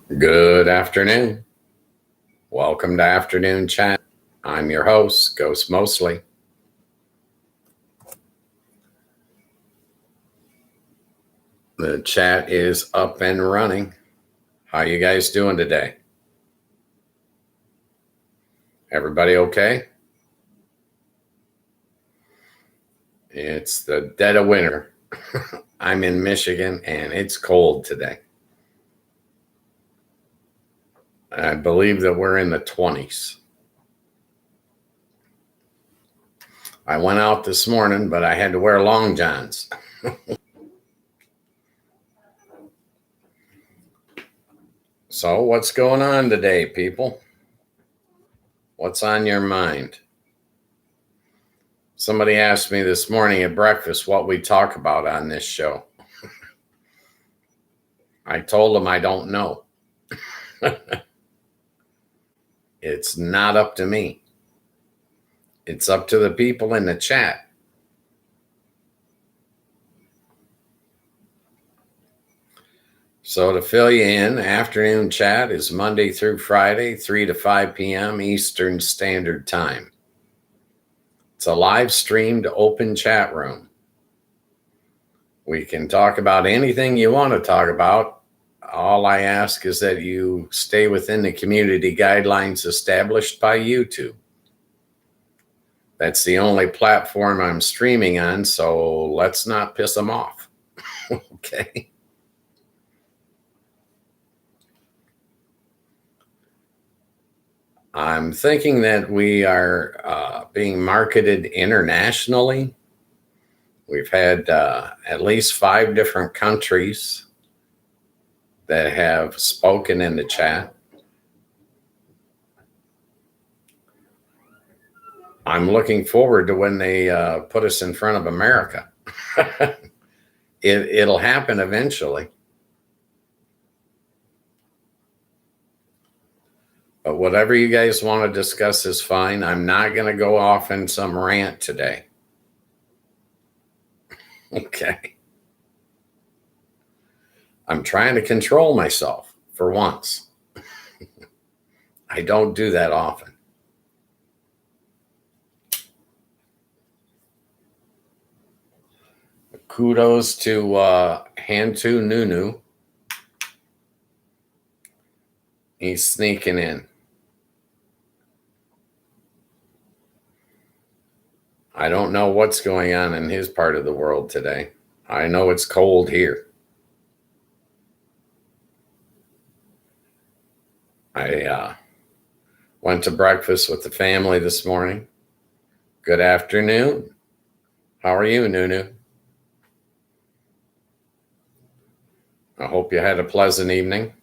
Good afternoon. Welcome to Afternoon Chat. I'm your host, Ghost Mostly. The chat is up and running. How you guys doing today? Everybody okay? It's the dead of winter. I'm in Michigan and it's cold today. I believe that we're in the 20s. I went out this morning, but I had to wear long johns. So, what's going on today, people? What's on your mind? Somebody asked me this morning at breakfast what we talk about on this show. I told them I don't know. It's not up to me. It's up to the people in the chat. So to fill you in, Afternoon Chat is Monday through Friday, 3 to 5 p.m. Eastern Standard Time. It's a live streamed open chat room. We can talk about anything you want to talk about. All I ask is that you stay within the community guidelines established by YouTube. That's the only platform I'm streaming on, so let's not piss them off. Okay. I'm thinking that we are being marketed internationally. We've had at least 5 different countries that have spoken in the chat. I'm looking forward to when they put us in front of America. It'll happen eventually. But whatever you guys want to discuss is fine. I'm not going to go off in some rant today. Okay. I'm trying to control myself for once. I don't do that often. Kudos to Hantu Nunu. He's sneaking in. I don't know what's going on in his part of the world today. I know it's cold here. I went to breakfast with the family this morning. Good afternoon. How are you, Nunu? I hope you had a pleasant evening.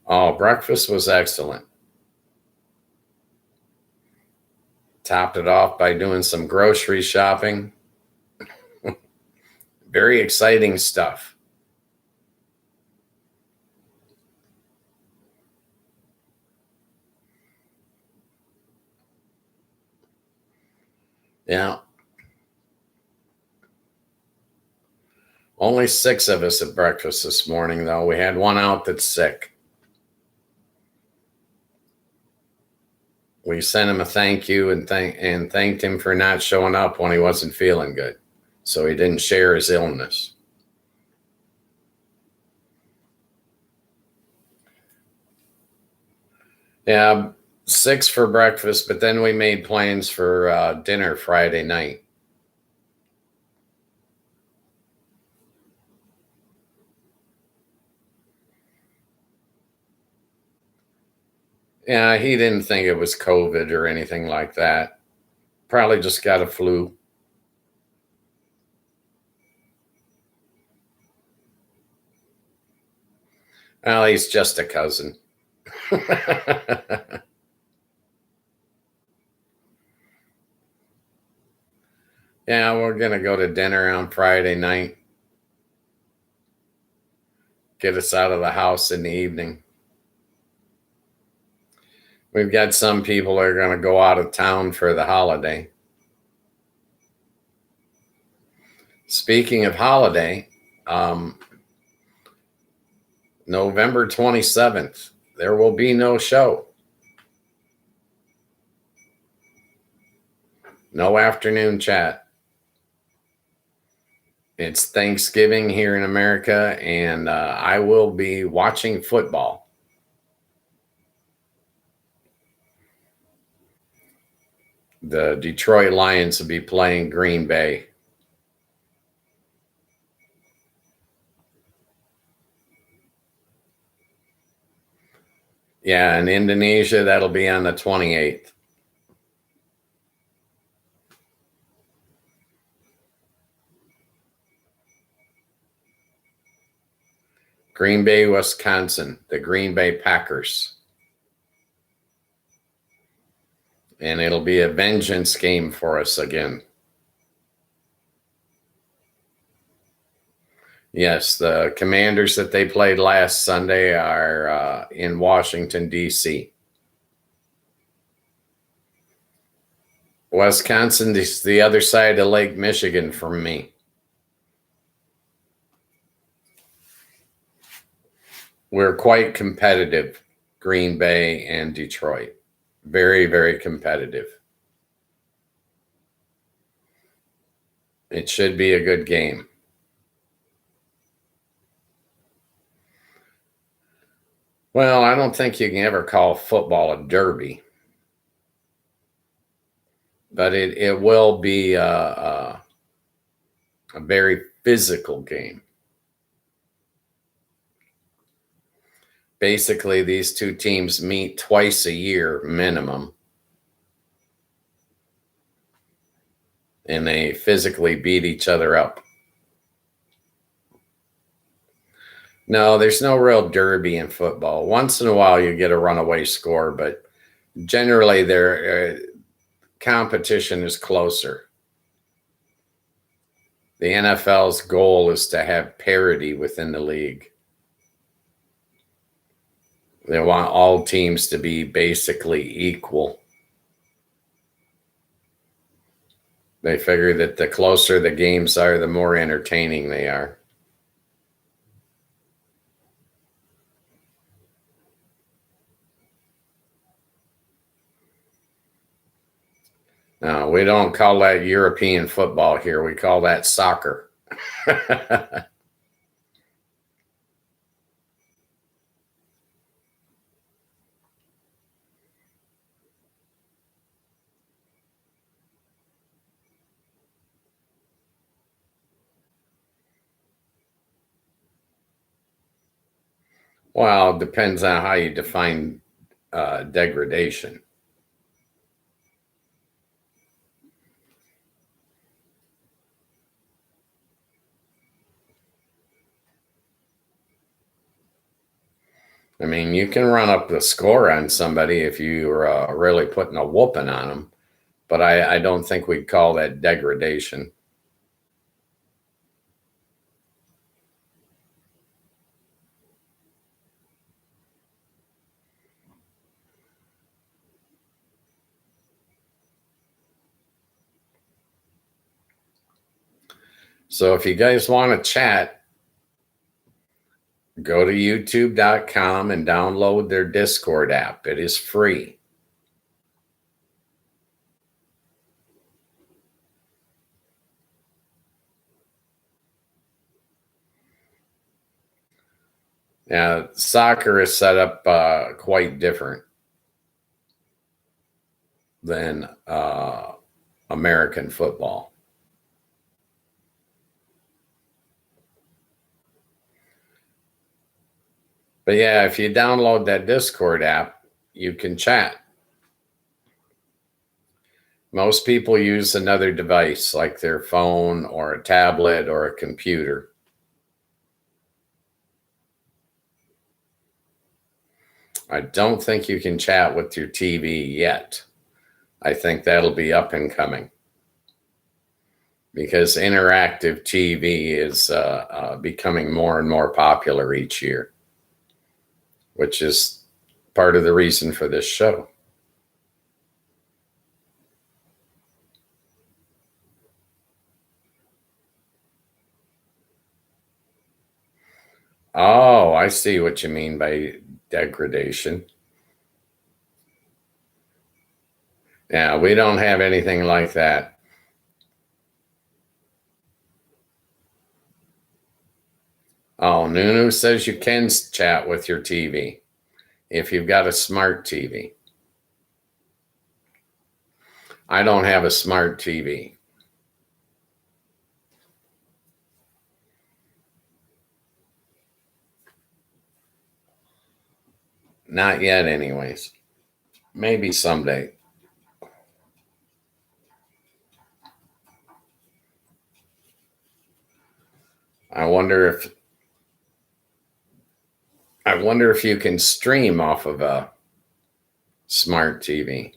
Oh, breakfast was excellent. Topped it off by doing some grocery shopping. Very exciting stuff. Yeah. Only 6 of us at breakfast this morning, though. We had one out that's sick. We sent him a thank you and thanked him for not showing up when he wasn't feeling good, so he didn't share his illness. Yeah, 6 for breakfast, but then we made plans for dinner Friday night. Yeah, he didn't think it was COVID or anything like that. Probably just got a flu. Well, he's just a cousin. Yeah, we're going to go to dinner on Friday night. Get us out of the house in the evening. We've got some people that are going to go out of town for the holiday. Speaking of holiday, November 27th. There will be no show. No afternoon chat. It's Thanksgiving here in America, and I will be watching football. The Detroit Lions will be playing Green Bay. Yeah, in Indonesia, that'll be on the 28th. Green Bay, Wisconsin, the Green Bay Packers. And it'll be a vengeance game for us again. Yes, the Commanders that they played last Sunday are in Washington, D.C. Wisconsin is the other side of Lake Michigan from me. We're quite competitive, Green Bay and Detroit. Very, very competitive. It should be a good game. Well, I don't think you can ever call football a derby, but it will be a very physical game. Basically, these two teams meet twice a year minimum, and they physically beat each other up. No, there's no real derby in football. Once in a while, you get a runaway score, but generally, their competition is closer. The NFL's goal is to have parity within the league. They want all teams to be basically equal. They figure that the closer the games are, the more entertaining they are. No, we don't call that European football here. We call that soccer. Well, it depends on how you define degradation. I mean, you can run up the score on somebody if you're really putting a whooping on them, but I don't think we'd call that degradation. So if you guys want to chat, go to youtube.com and download their Discord app. It is free. Now, soccer is set up quite different than American football. But yeah, if you download that Discord app, you can chat. Most people use another device like their phone or a tablet or a computer. I don't think you can chat with your TV yet. I think that'll be up and coming because interactive TV is becoming more and more popular each year, which is part of the reason for this show. Oh, I see what you mean by degradation. Yeah, we don't have anything like that. Oh, Nunu says you can chat with your TV if you've got a smart TV. I don't have a smart TV. Not yet, anyways. Maybe someday. I wonder if you can stream off of a smart TV.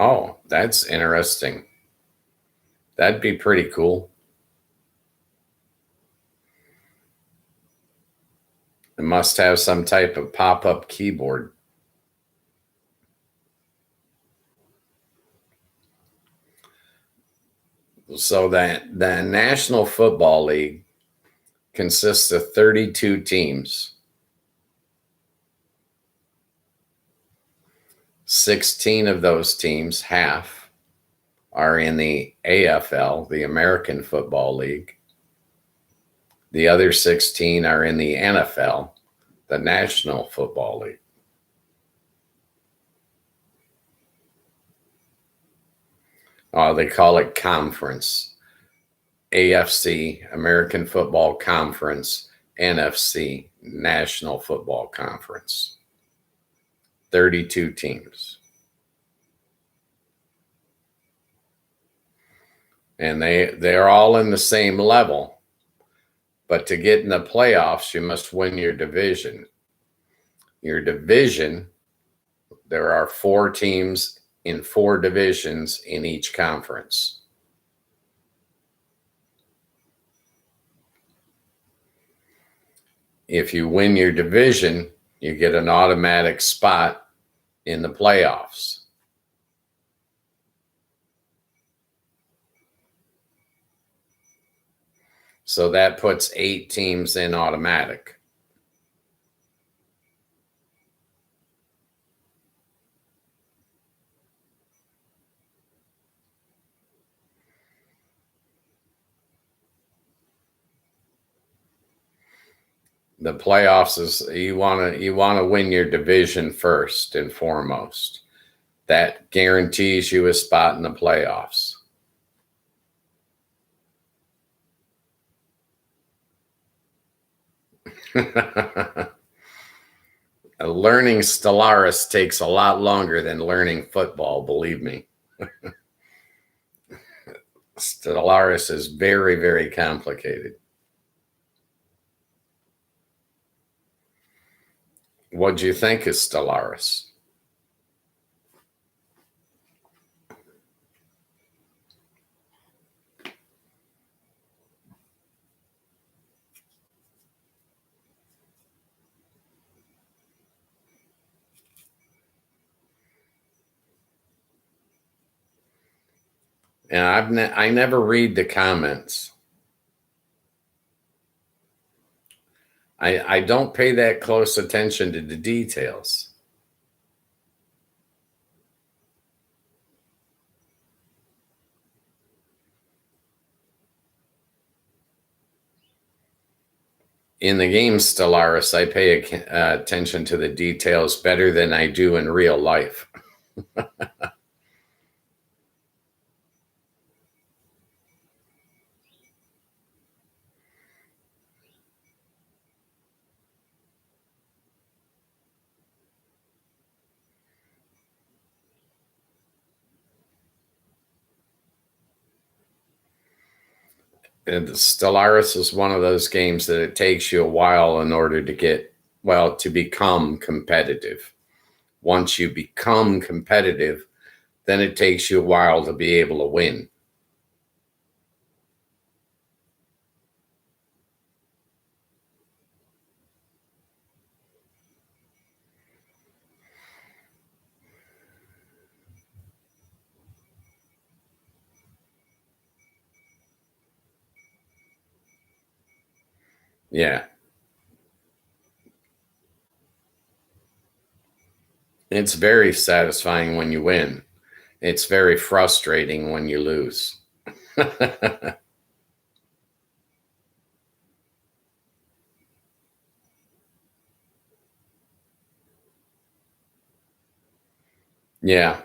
Oh, that's interesting. That'd be pretty cool. It must have some type of pop-up keyboard. So that the National Football League consists of 32 teams. 16 of those teams, half, are in the AFL, the American Football League. The other 16 are in the NFL, the National Football League. They call it conference. AFC, American Football Conference, NFC, National Football Conference. 32 teams. And they're all in the same level. But to get in the playoffs, you must win your division. Your division, there are 4 teams in 4 divisions in each conference. If you win your division, you get an automatic spot in the playoffs. So that puts 8 teams in automatic. The playoffs is you want to win your division first and foremost. That guarantees you a spot in the playoffs. Learning Stellaris takes a lot longer than learning football, believe me. Stellaris is very, very complicated. What do you think is Stellaris? And I never read the comments. I don't pay that close attention to the details. In the game Stellaris, I pay attention to the details better than I do in real life. And Stellaris is one of those games that it takes you a while in order to become competitive. Once you become competitive, then it takes you a while to be able to win. Yeah. It's very satisfying when you win. It's very frustrating when you lose. Yeah.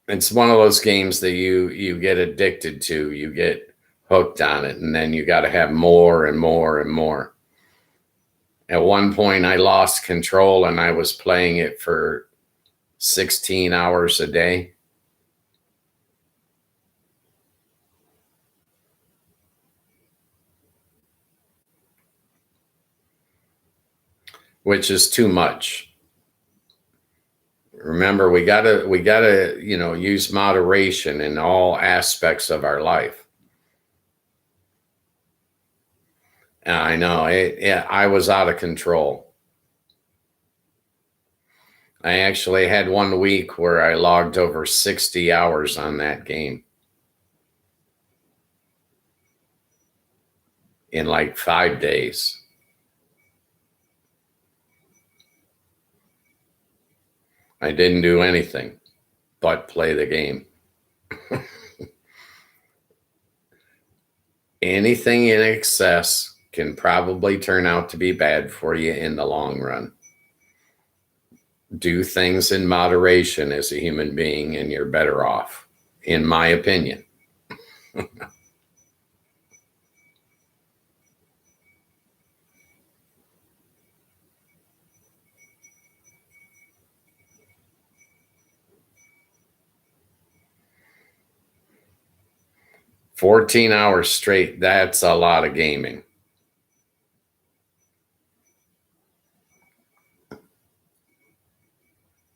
It's one of those games that you get addicted to. You get hooked on it, and then you got to have more and more and more. At one point I lost control and I was playing it for 16 hours a day, which is too much. Remember, we gotta use moderation in all aspects of our life. I know I was out of control. I actually had one week where I logged over 60 hours on that game in like 5 days. I didn't do anything but play the game. Anything in excess can probably turn out to be bad for you in the long run. Do things in moderation as a human being, and you're better off, in my opinion. 14 hours straight, that's a lot of gaming.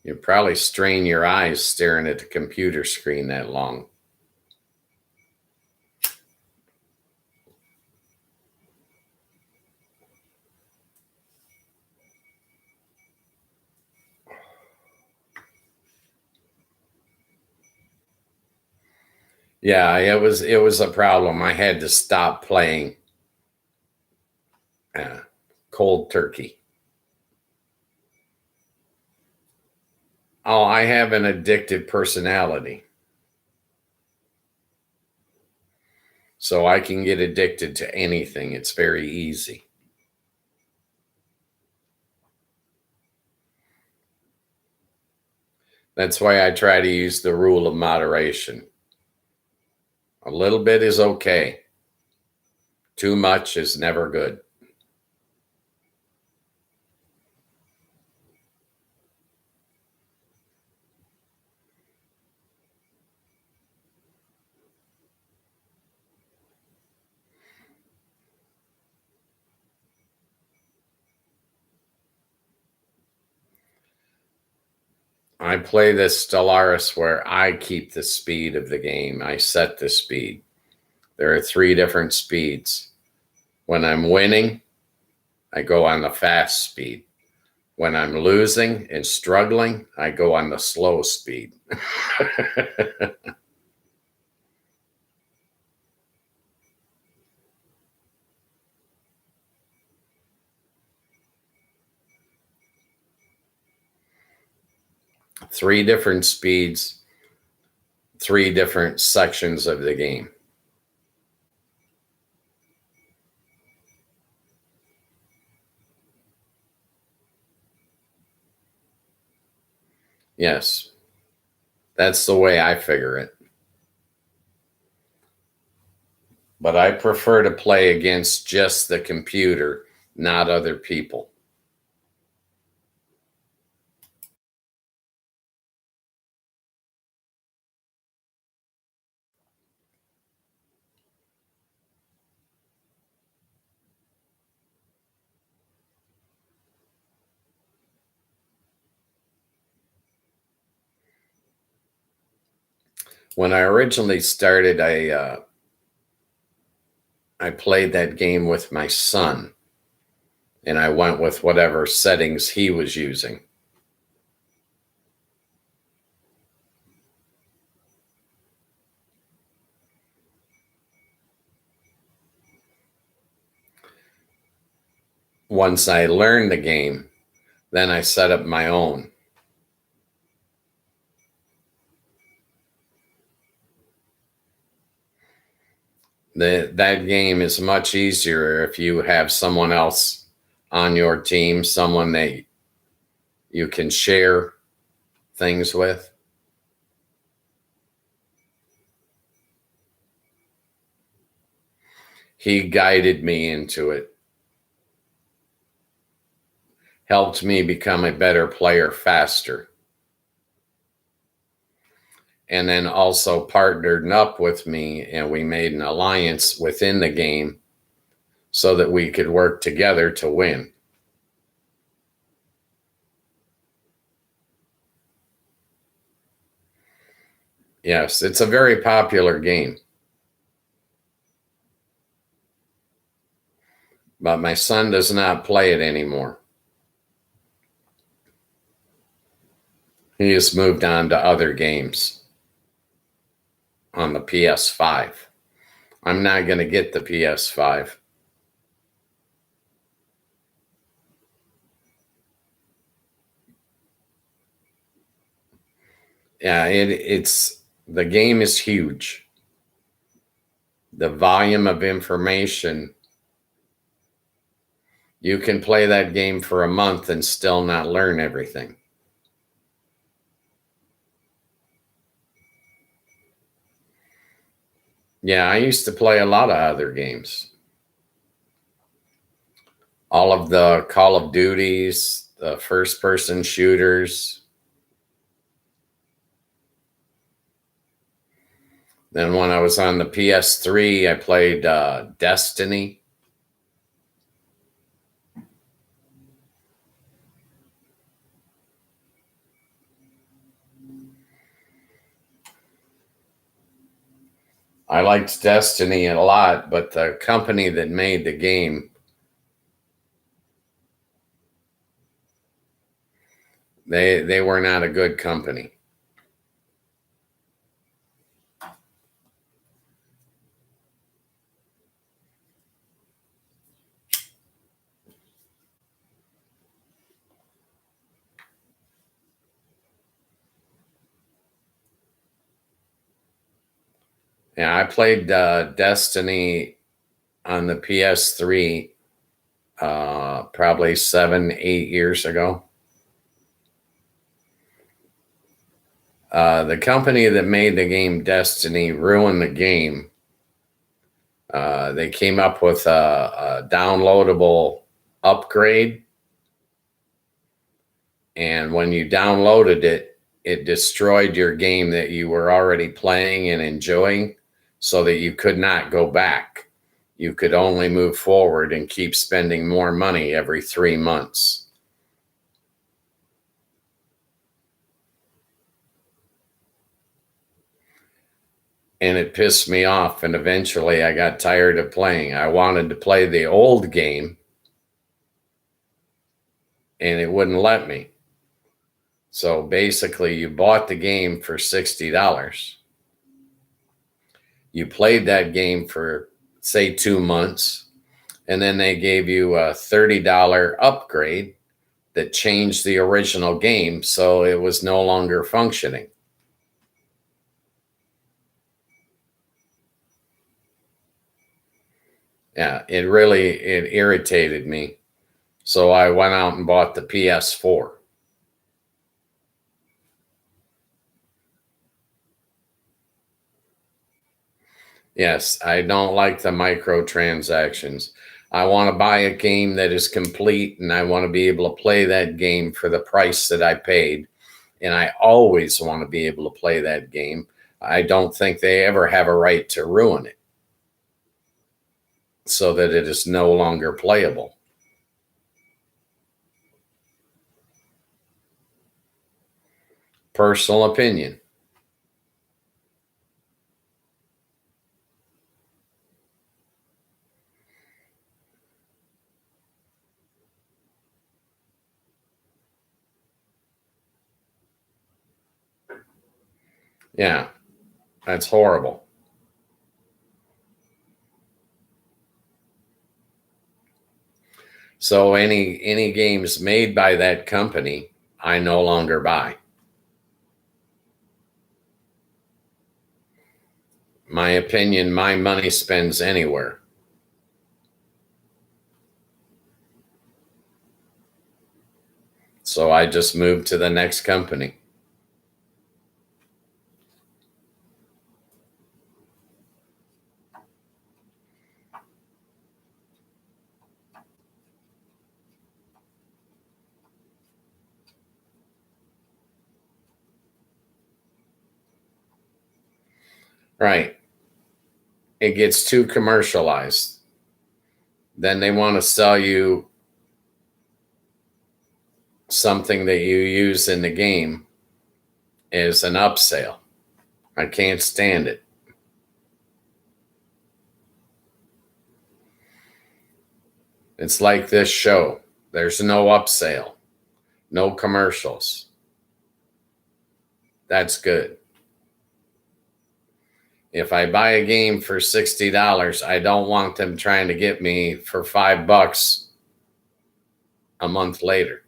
You probably strain your eyes staring at the computer screen that long. Yeah, it was a problem. I had to stop playing uh, cold turkey. Oh, I have an addictive personality, so I can get addicted to anything. It's very easy. That's why I try to use the rule of moderation. A little bit is okay. Too much is never good. I play this Stellaris where I keep the speed of the game. I set the speed. There are 3 different speeds. When I'm winning, I go on the fast speed. When I'm losing and struggling, I go on the slow speed. 3 different speeds, 3 different sections of the game. Yes, that's the way I figure it. But I prefer to play against just the computer, not other people. When I originally started, I played that game with my son, and I went with whatever settings he was using. once I learned the game, then I set up my own. That game is much easier if you have someone else on your team, someone that you can share things with. He guided me into it, helped me become a better player faster, and then also partnered up with me, and we made an alliance within the game so that we could work together to win. Yes, it's a very popular game. But my son does not play it anymore. He has moved on to other games on the PS5. I'm not going to get the PS5. Yeah, it's the game is huge. The volume of information, you can play that game for a month and still not learn everything. Yeah, I used to play a lot of other games. All of the Call of Duties, the first-person shooters. Then when I was on the PS3, I played Destiny. I liked Destiny a lot, but the company that made the game, they were not a good company. Yeah, I played Destiny on the PS3 probably 7-8 years ago. The company that made the game Destiny ruined the game. They came up with a downloadable upgrade, and when you downloaded it, it destroyed your game that you were already playing and enjoying, so that you could not go back. You could only move forward and keep spending more money every 3 months. And it pissed me off, and eventually I got tired of playing. I wanted to play the old game, and it wouldn't let me. So basically, you bought the game for $60. You played that game for, say, 2 months, and then they gave you a $30 upgrade that changed the original game, so it was no longer functioning. Yeah, it irritated me. So I went out and bought the PS4. Yes, I don't like the microtransactions. I want to buy a game that is complete, and I want to be able to play that game for the price that I paid. And I always want to be able to play that game. I don't think they ever have a right to ruin it so that it is no longer playable. Personal opinion. Yeah, that's horrible. So any games made by that company, I no longer buy. My opinion, my money spends anywhere. So I just moved to the next company. Right. It gets too commercialized. Then they want to sell you something that you use in the game as an upsell. I can't stand it. It's like this show. There's no upsell, no commercials. That's good. If I buy a game for $60, I don't want them trying to get me for $5 a month later.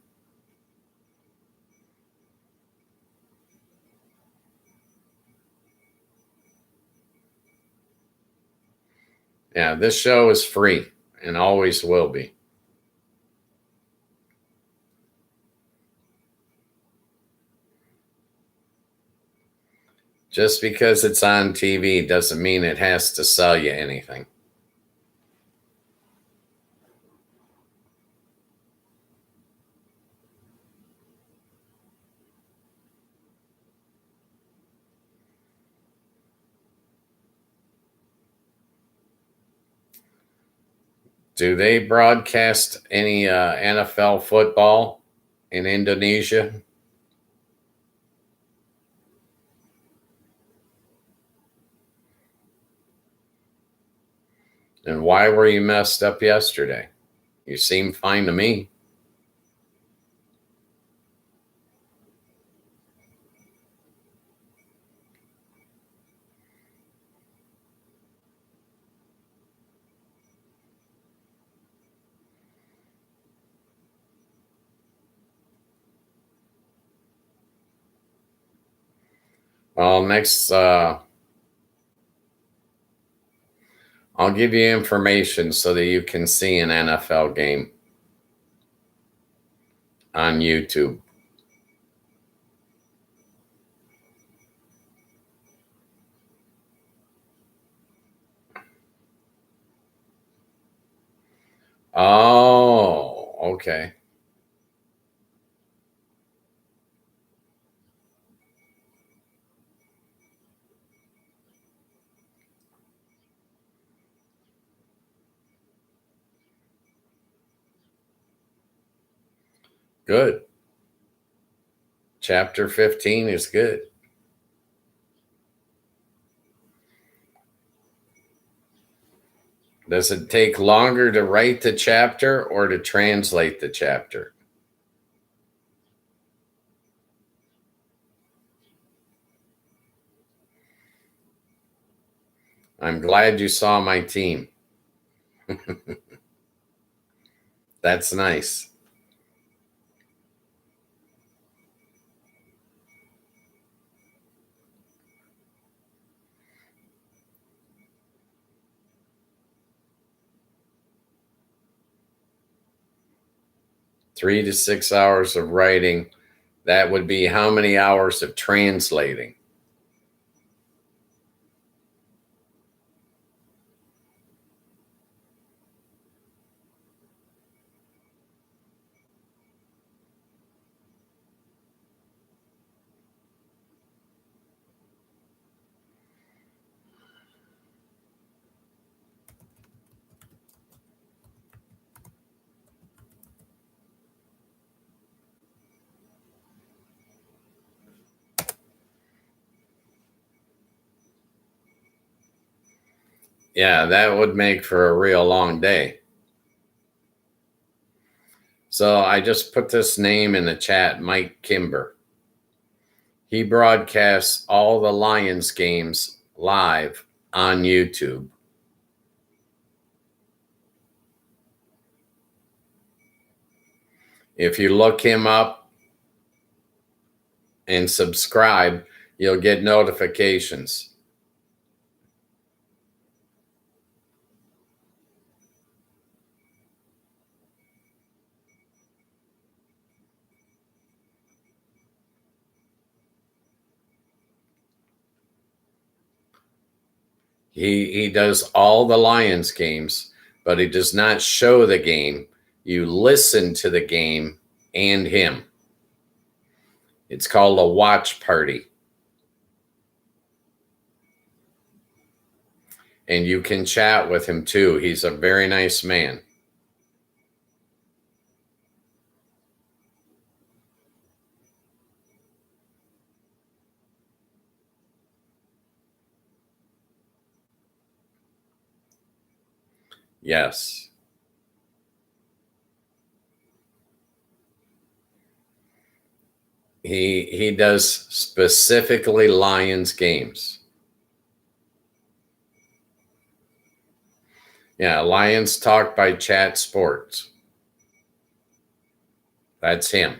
Yeah, this show is free and always will be. Just because it's on TV doesn't mean it has to sell you anything. Do they broadcast any NFL football in Indonesia? And why were you messed up yesterday? You seem fine to me. Well, next, I'll give you information so that you can see an NFL game on YouTube. Oh, okay. Good. Chapter 15 is good. Does it take longer to write the chapter or to translate the chapter? I'm glad you saw my team. That's nice. Three to 6 hours of writing. That would be how many hours of translating? Yeah, that would make for a real long day. So I just put this name in the chat, Mike Kimber. He broadcasts all the Lions games live on YouTube. If you look him up and subscribe, you'll get notifications. He does all the Lions games, but he does not show the game. You listen to the game and him. It's called a watch party. And you can chat with him too. He's a very nice man. Yes. He does specifically Lions games. Yeah, Lions Talk by Chat Sports. That's him.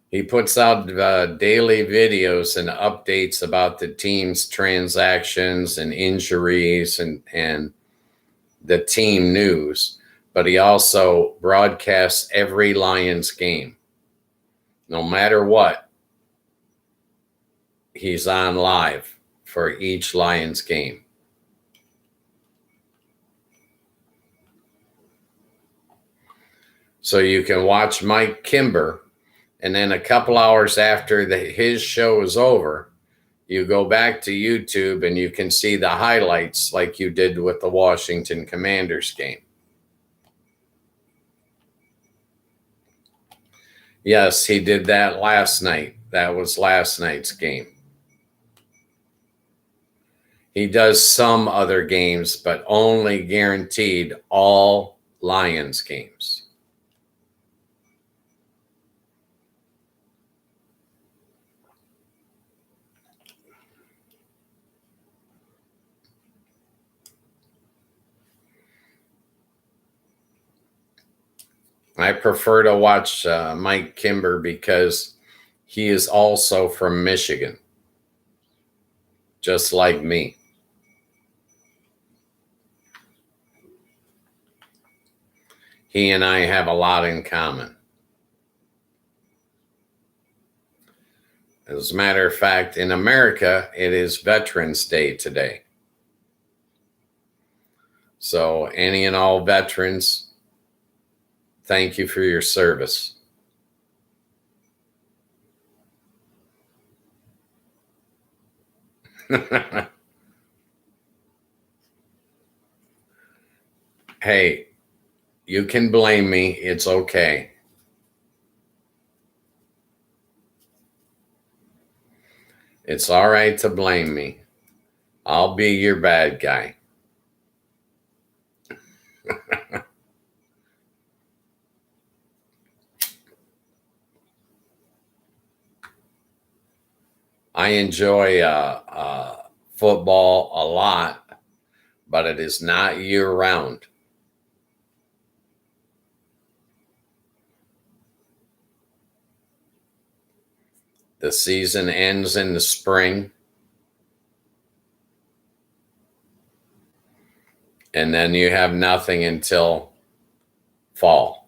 He puts out daily videos and updates about the team's transactions and injuries and the team news. But he also broadcasts every Lions game. No matter what, he's on live for each Lions game. So you can watch Mike Kimber, and then a couple hours after his show is over, you go back to YouTube and you can see the highlights like you did with the Washington Commanders game. Yes, he did that last night. That was last night's game. He does some other games, but only guaranteed all Lions games. I prefer to watch Mike Kimber because he is also from Michigan, just like me. He and I have a lot in common. As a matter of fact, in America, it is Veterans Day today. So, any and all veterans, thank you for your service. Hey, you can blame me. It's okay. It's all right to blame me. I'll be your bad guy. I enjoy football a lot, but it is not year round. The season ends in the spring, and then you have nothing until fall.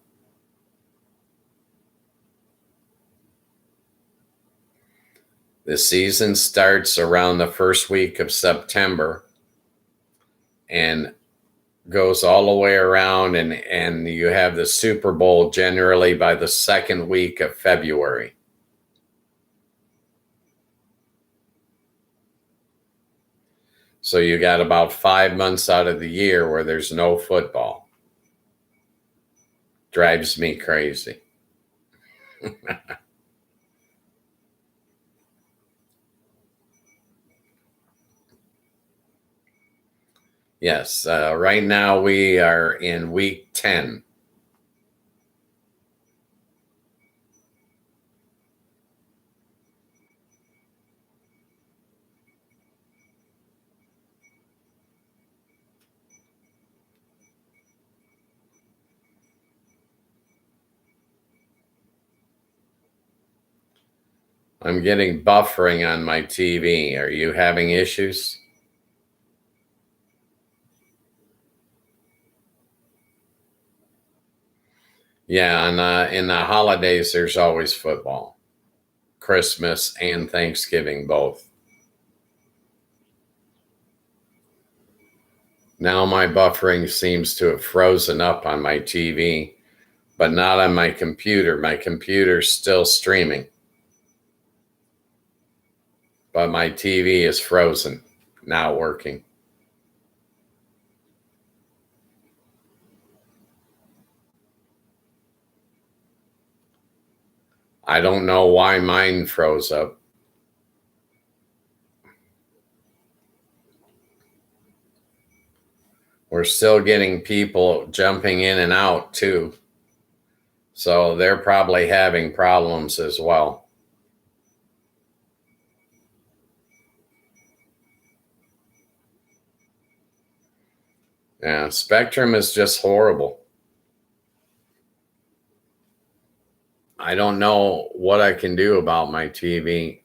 The season starts around the first week of September and goes all the way around, and you have the Super Bowl generally by the second week of February. So you got about 5 months out of the year where there's no football. Drives me crazy. Yes, right now we are in week 10. I'm getting buffering on my TV. Are you having issues? Yeah, and in the holidays, there's always football, Christmas and Thanksgiving both. Now my buffering seems to have frozen up on my TV, but not on my computer. My computer's still streaming, but my TV is frozen, not working. I don't know why mine froze up. We're still getting people jumping in and out too. So they're probably having problems as well. Yeah, Spectrum is just horrible. I don't know what I can do about my TV.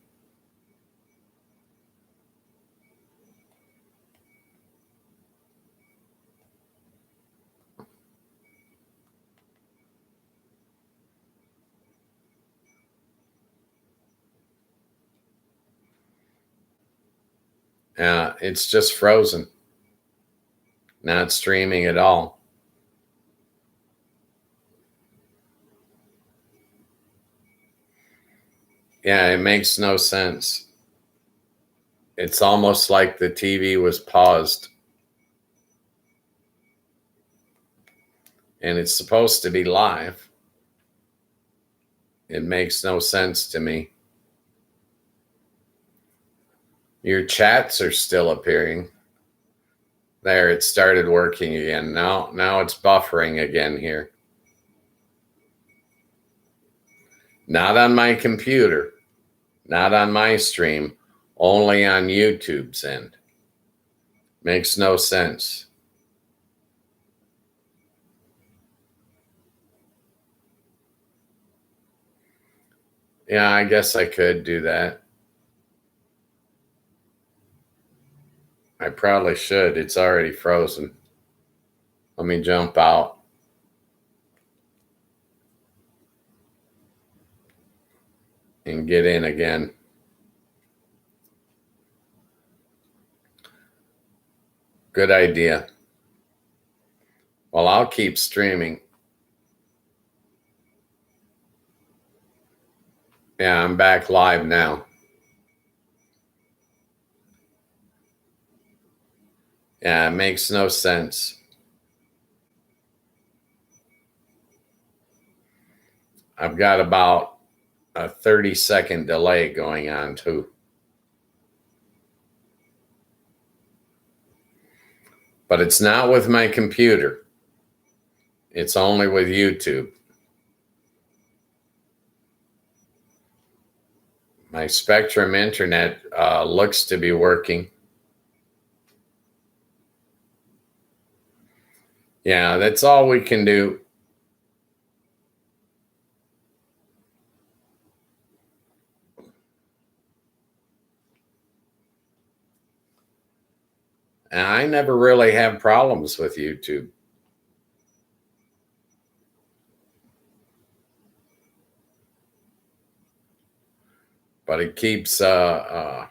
It's just frozen, not streaming at all. Yeah, it makes no sense. It's almost like the TV was paused, and it's supposed to be live. It makes no sense to me. Your chats are still appearing. There, it started working again. Now it's buffering again here. Not on my computer, not on my stream, only on YouTube's end. Makes no sense. Yeah, I guess I could do that. I probably should. It's already frozen. Let me jump out. And get in again. Good idea. Well, I'll keep streaming. Yeah, I'm back live now. Yeah, it makes no sense. I've got about a 30-second delay going on too. But it's not with my computer. It's only with YouTube. My Spectrum internet looks to be working. Yeah, that's all we can do. And I never really have problems with YouTube. But it keeps, there's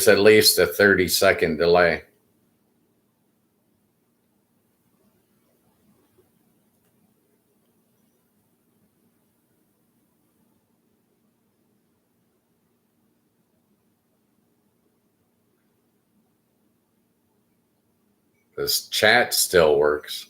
at least a 30-second delay. This chat still works.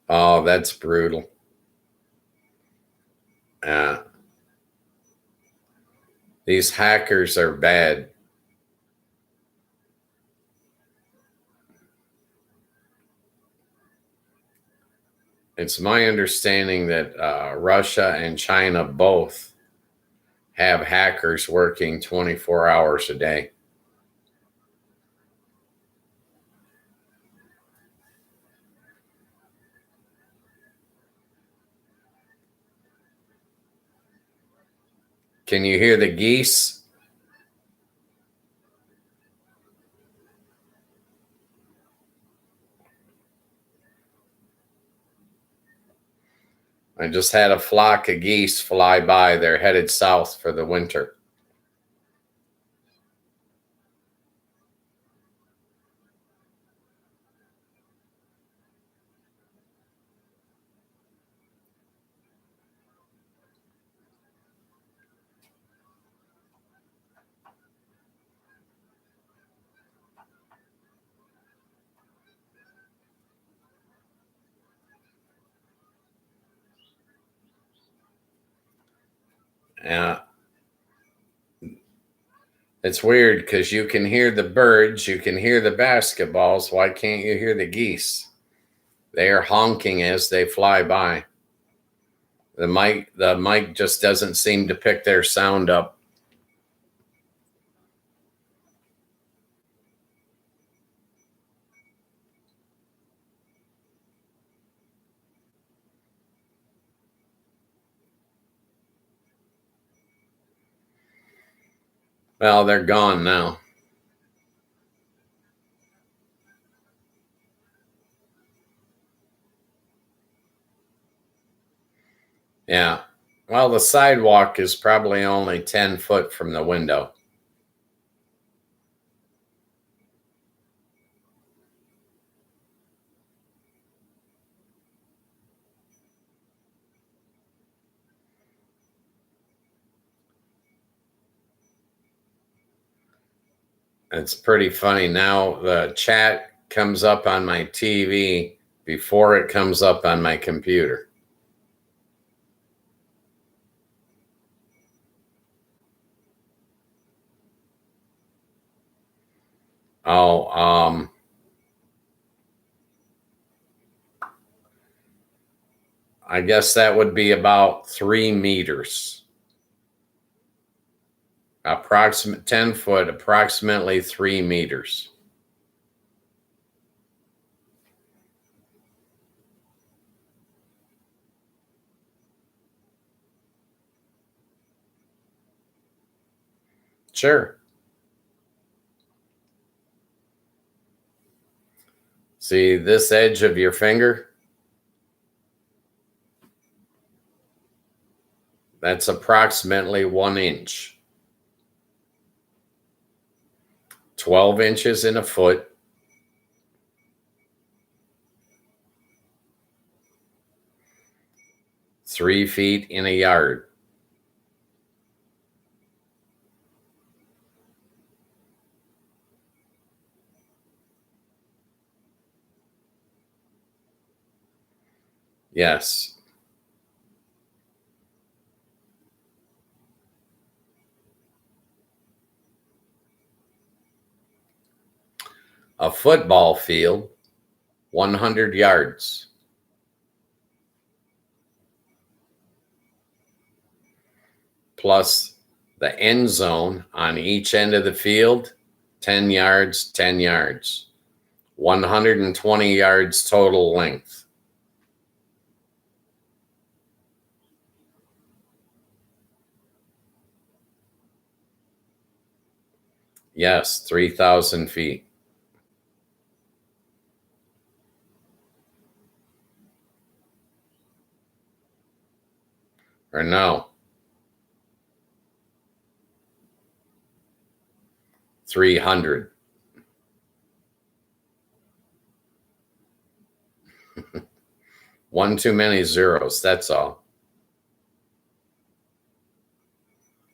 Oh, that's brutal. Uh, these hackers are bad. It's my understanding that Russia and China both have hackers working 24 hours a day. Can you hear the geese? I just had a flock of geese fly by. They're headed south for the winter. Yeah. It's weird because you can hear the birds, you can hear the basketballs. Why can't you hear the geese? They are honking as they fly by. The mic just doesn't seem to pick their sound up. Well, they're gone now. Yeah. Well, the sidewalk is probably only 10 foot from the window. It's pretty funny. Now the chat comes up on my TV before it comes up on my computer. Oh, I guess that would be about 3 meters. Approximate 10 foot, approximately 3 meters. Sure. See this edge of your finger? That's approximately 1 inch. 12 inches in a foot. 3 feet in a yard. Yes. A football field, 100 yards. Plus the end zone on each end of the field, 10 yards, 10 yards. 120 yards total length. Yes, 3,000 feet. Or no, 300. One too many zeros, that's all.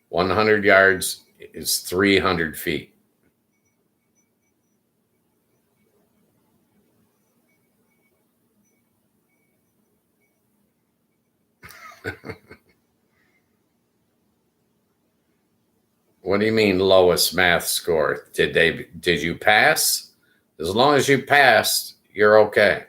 100 yards is 300 feet. What do you mean lowest math score? Did you pass? As long as you passed, you're okay.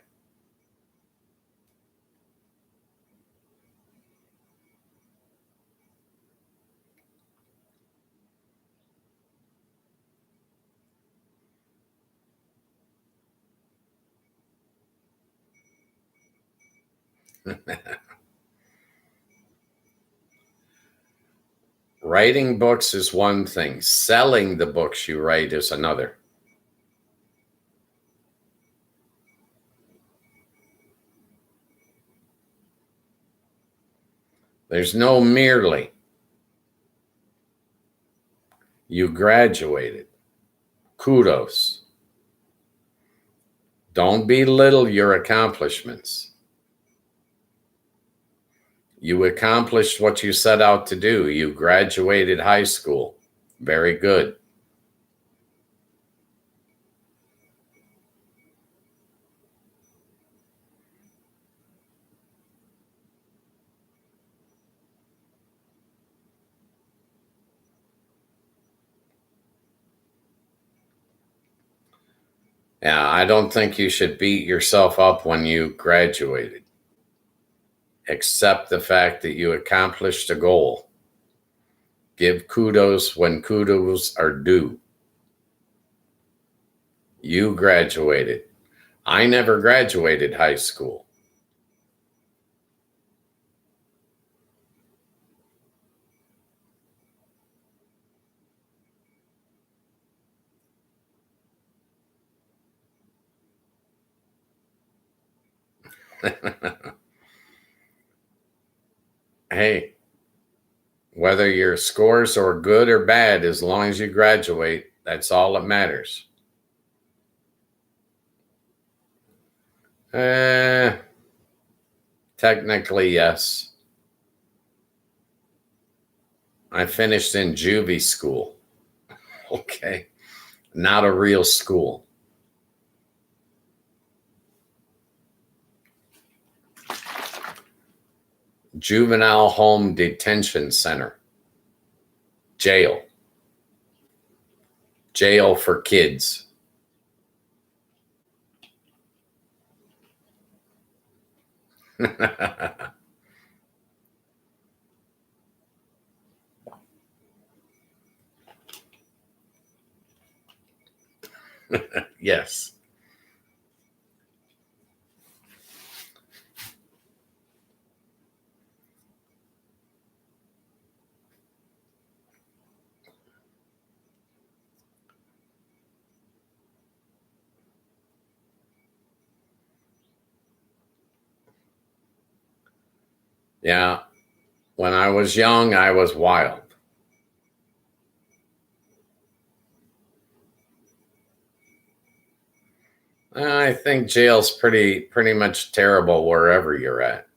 Writing books is one thing. Selling the books you write is another. There's no merely. You graduated. Kudos. Don't belittle your accomplishments. You accomplished what you set out to do. You graduated high school. Very good. Yeah, I don't think you should beat yourself up when you graduated. Accept the fact that you accomplished a goal. Give kudos when kudos are due. You graduated. I never graduated high school. Hey, whether your scores are good or bad, as long as you graduate, that's all that matters. Eh, technically, yes. I finished in juvie school. Okay. Not a real school. Juvenile Home Detention Center. Jail. Jail for kids. Yes. Yeah. When I was young, I was wild. I think jail's pretty much terrible wherever you're at.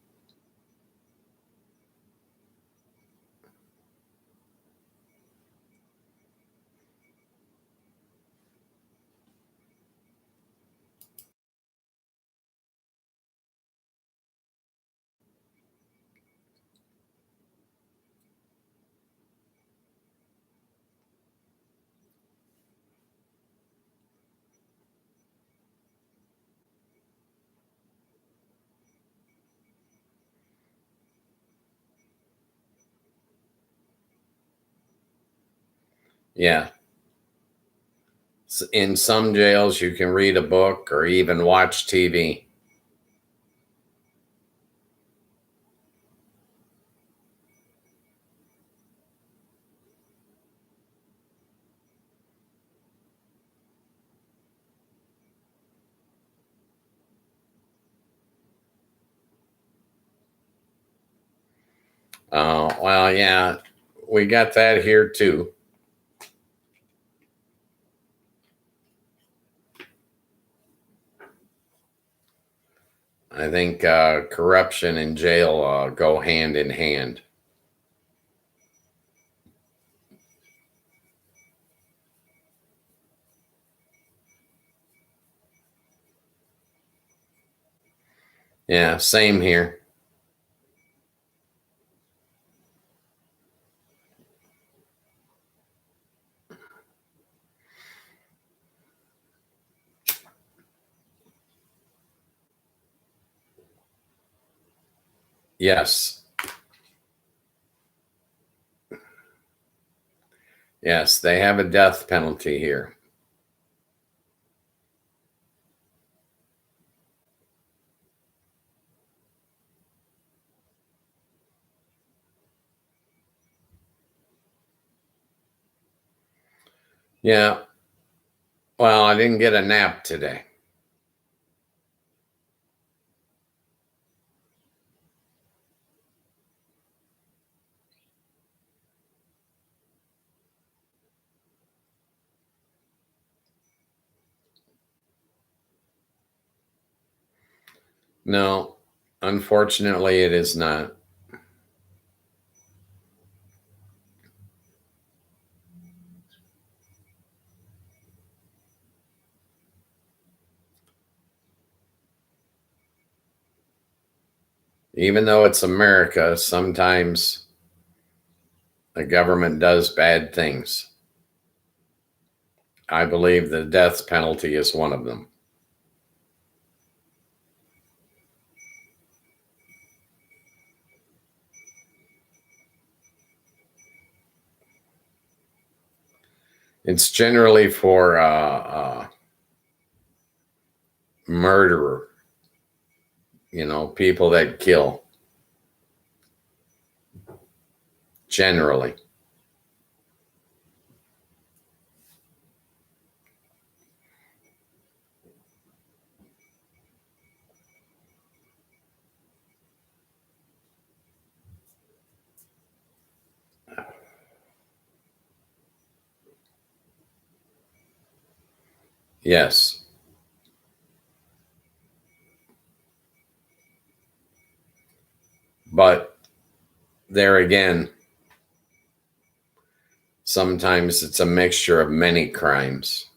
Yeah. In some jails, you can read a book or even watch TV. Well, yeah, we got that here too. I think corruption and jail go hand in hand. Yeah, same here. Yes. Yes, they have a death penalty here. Yeah. Well, I didn't get a nap today. No, unfortunately, it is not. Even though it's America, sometimes the government does bad things. I believe the death penalty is one of them. It's generally for murderer, people that kill, generally. Yes. But there again, sometimes it's a mixture of many crimes.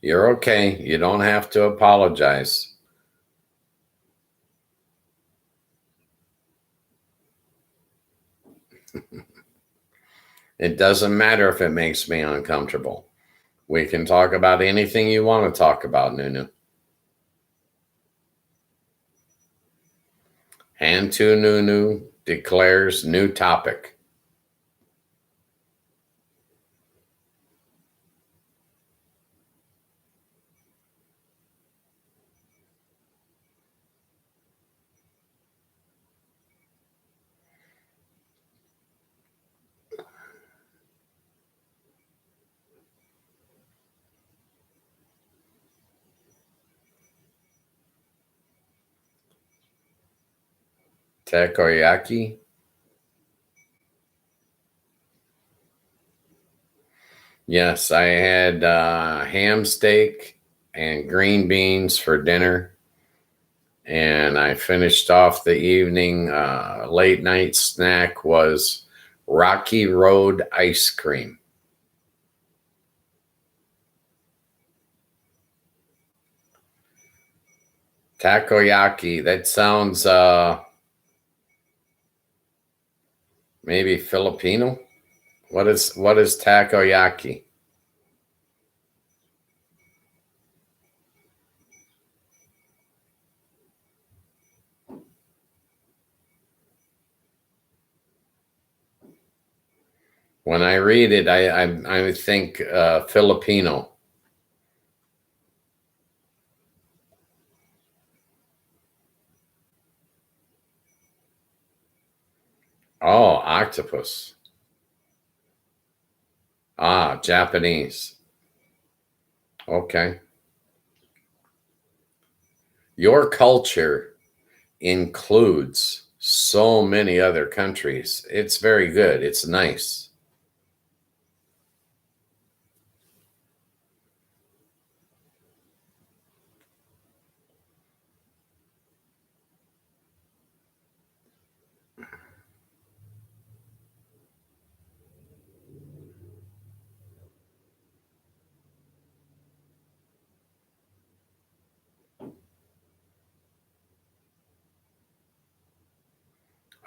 You're okay. You don't have to apologize. It doesn't matter if it makes me uncomfortable. We can talk about anything you want to talk about, Nunu. Hantu Nunu declares new topic. Takoyaki? Yes, I had ham steak and green beans for dinner. And I finished off the evening. Late night snack was Rocky Road ice cream. Takoyaki. That sounds maybe Filipino. What is takoyaki? When I read it, I think Filipino. Oh, octopus. Ah, Japanese. Okay. Your culture includes so many other countries. It's very good. It's nice.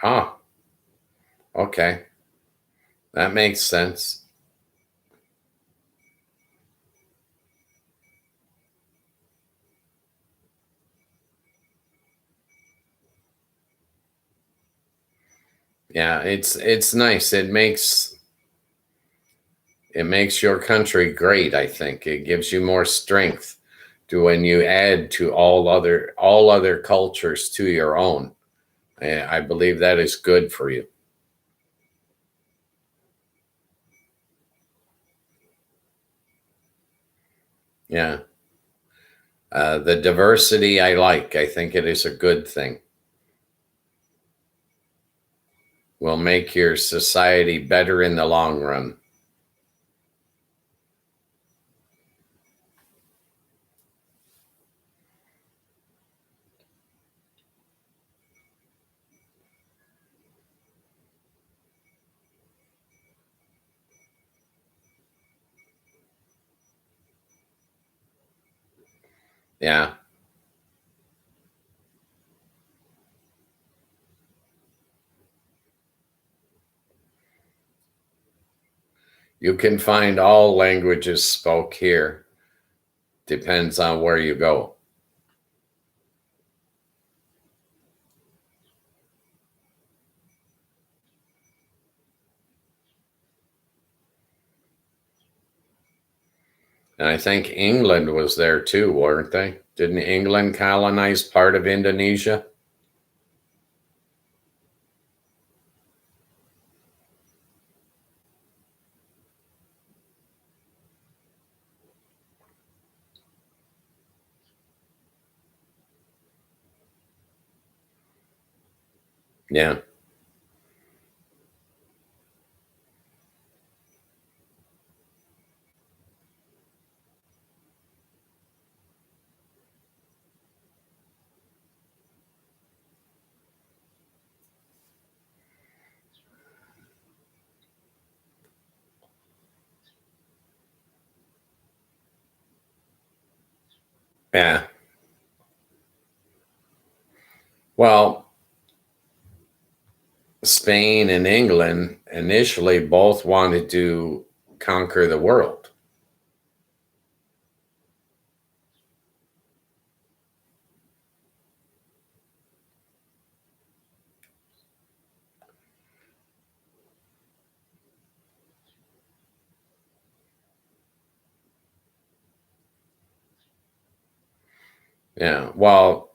Ah, okay. That makes sense. Yeah, it's nice. It makes your country great, I think. It gives you more strength to when you add to all other cultures to your own. I believe that is good for you. Yeah. The diversity I like. I think it is a good thing. Will make your society better in the long run. Yeah. You can find all languages spoke here. Depends on where you go. And I think England was there too, weren't they? Didn't England colonize part of Indonesia? Yeah. Yeah. Well, Spain and England initially both wanted to conquer the world. Yeah. Well,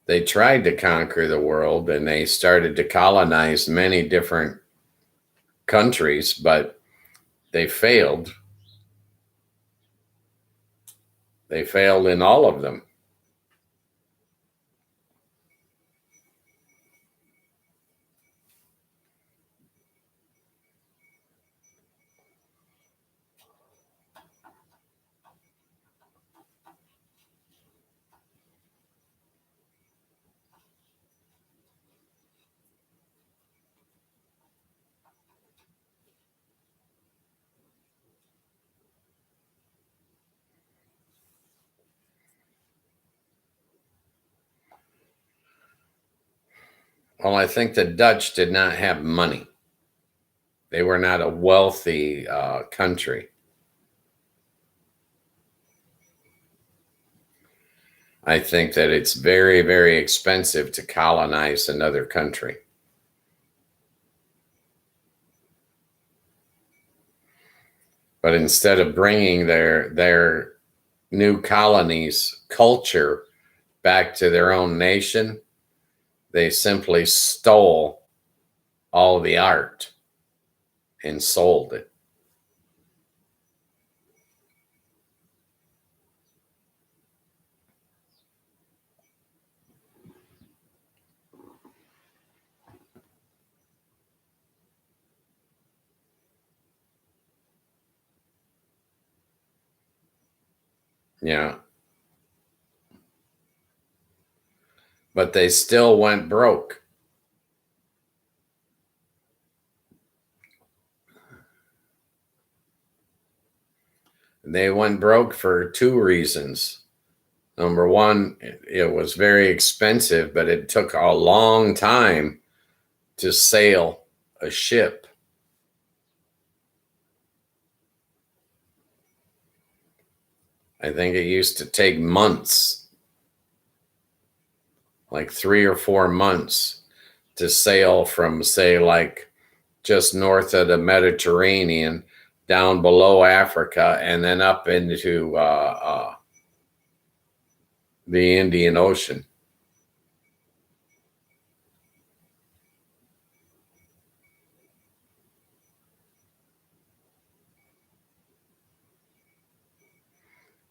they tried to conquer the world and they started to colonize many different countries, but they failed. They failed in all of them. Well, I think the Dutch did not have money. They were not a wealthy country. I think that it's very, very expensive to colonize another country. But instead of bringing their new colonies' culture back to their own nation, they simply stole all the art and sold it. Yeah. But they still went broke. They went broke for two reasons. Number one, it was very expensive, but it took a long time to sail a ship. I think it used to take months. like 3 or 4 months to sail from, say, like just north of the Mediterranean down below Africa and then up into the Indian Ocean.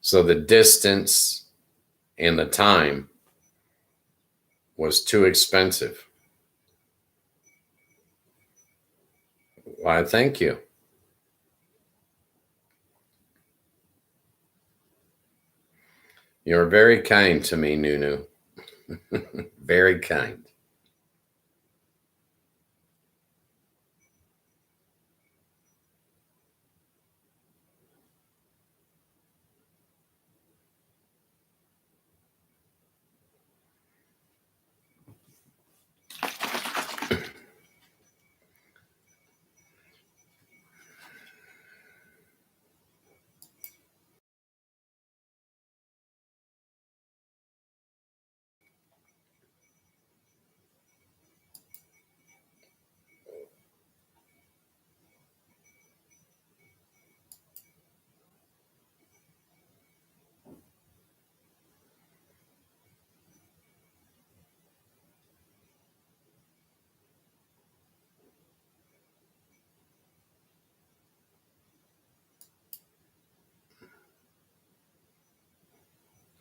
So the distance and the time was too expensive. Why, thank you. You're very kind to me, Nunu. Very kind.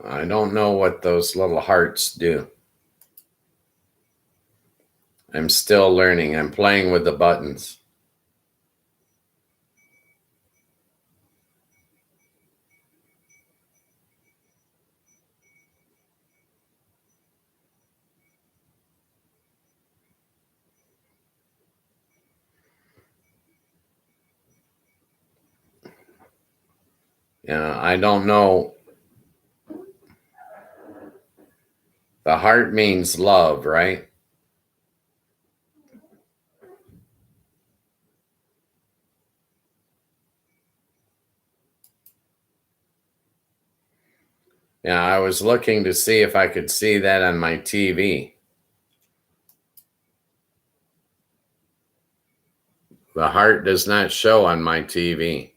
I don't know what those little hearts do. I'm still learning. I'm playing with the buttons. Yeah, I don't know. The heart means love, right? Yeah, I was looking to see if I could see that on my TV. The heart does not show on my TV,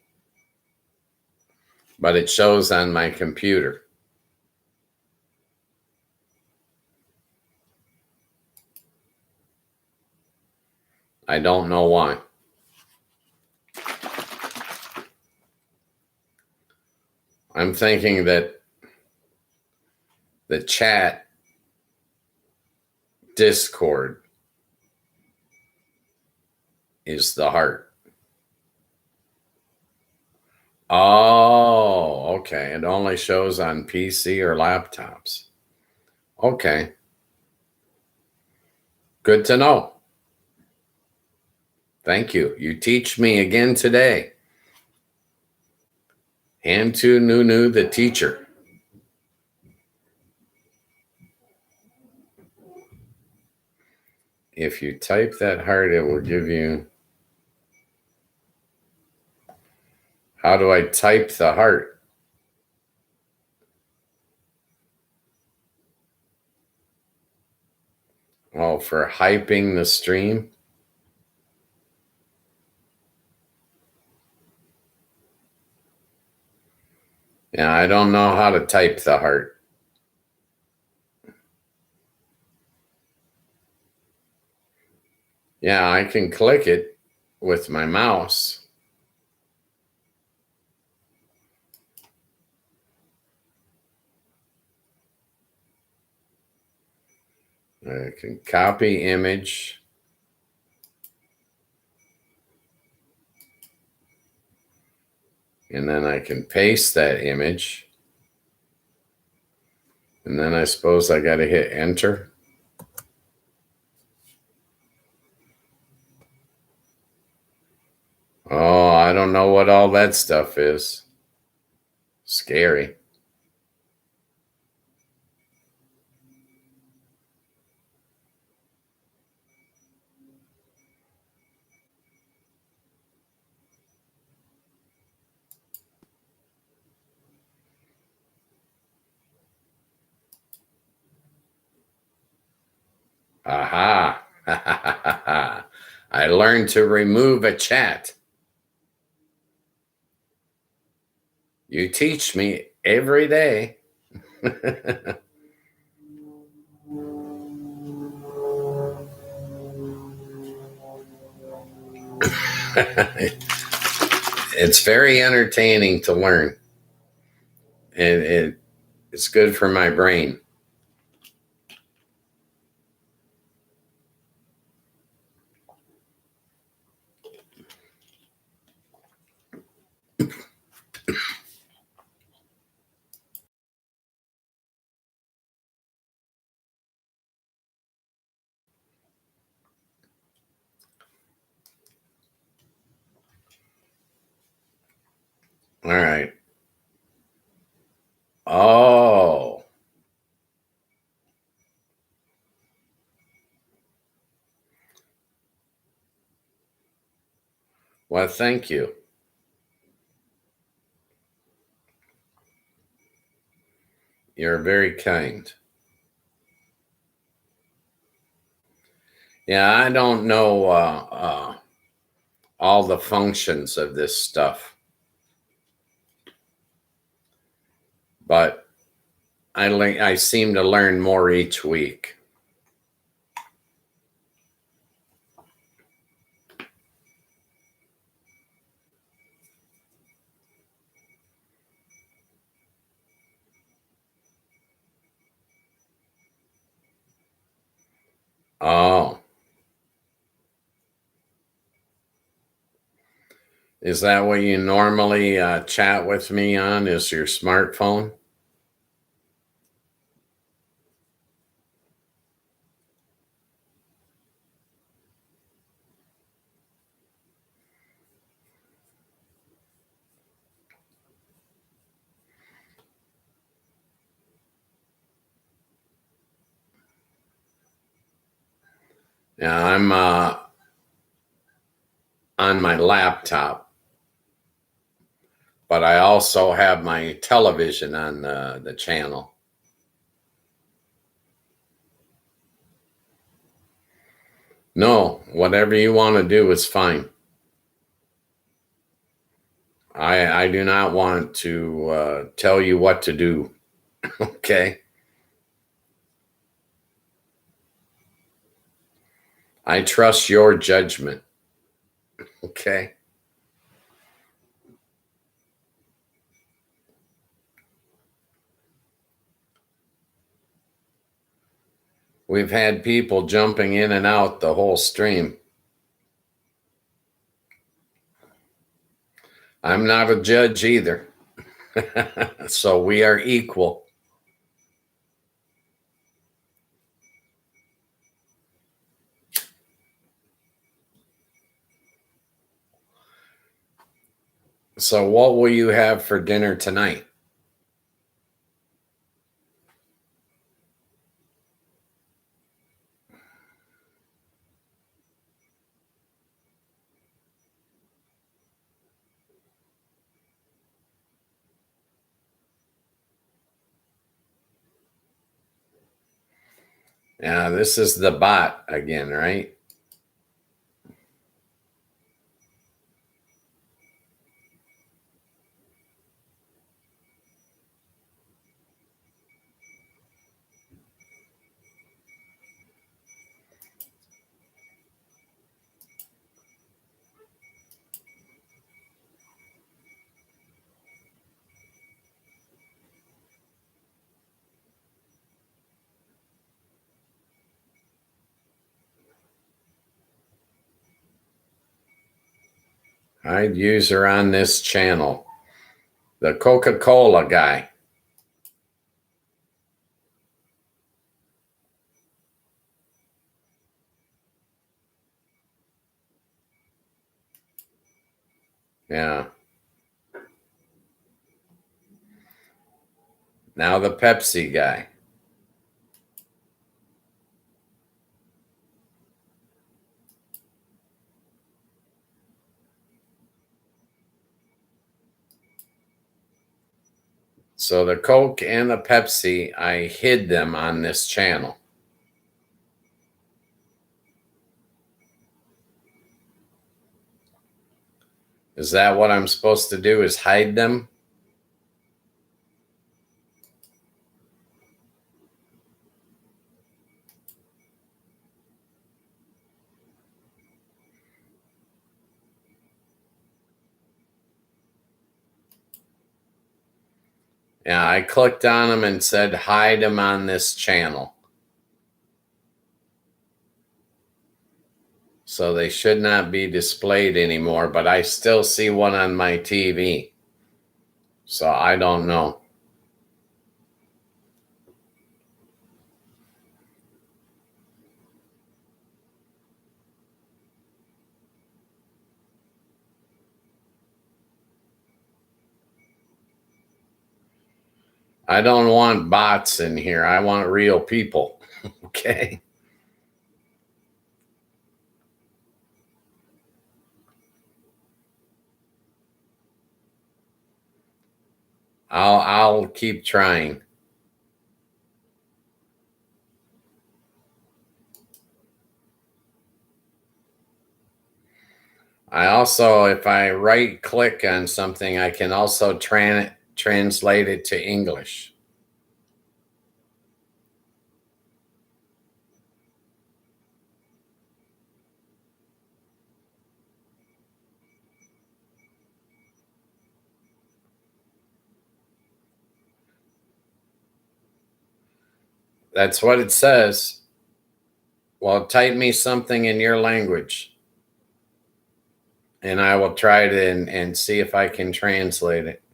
but it shows on my computer. I don't know why. I'm thinking that the chat Discord is the heart. Oh, okay. It only shows on PC or laptops. Okay. Good to know. Thank you. You teach me again today. And to Nunu, the teacher. If you type that heart, it will give you. How do I type the heart? Oh, for hyping the stream? Yeah, I don't know how to type the heart. Yeah, I can click it with my mouse. I can copy image. And then I can paste that image. And then I suppose I got to hit enter. Oh, I don't know what all that stuff is. Scary. Aha. I learned to remove a chat. You teach me every day. It's very entertaining to learn. And it's good for my brain. All right. Oh, well, thank you. You're very kind. Yeah, I don't know all the functions of this stuff, but I seem to learn more each week. Oh, is that what you normally chat with me on? Is your smartphone? Yeah, I'm on my laptop, but I also have my television on the channel. No, whatever you want to do is fine. I do not want to tell you what to do. Okay. I trust your judgment. Okay. We've had people jumping in and out the whole stream. I'm not a judge either. So we are equal. So, what will you have for dinner tonight? Yeah, this is the bot again, right? I'd use her on this channel. The Coca-Cola guy. Yeah. Now the Pepsi guy. So the Coke and the Pepsi, I hid them on this channel. Is that what I'm supposed to do, is hide them? Yeah, I clicked on them and said hide them on this channel. So they should not be displayed anymore, but I still see one on my TV. So I don't know. I don't want bots in here. I want real people. Okay. I'll keep trying. I also, if I right click on something, I can also translate it to English. That's what it says. Well, type me something in your language and I will try it and see if I can translate it.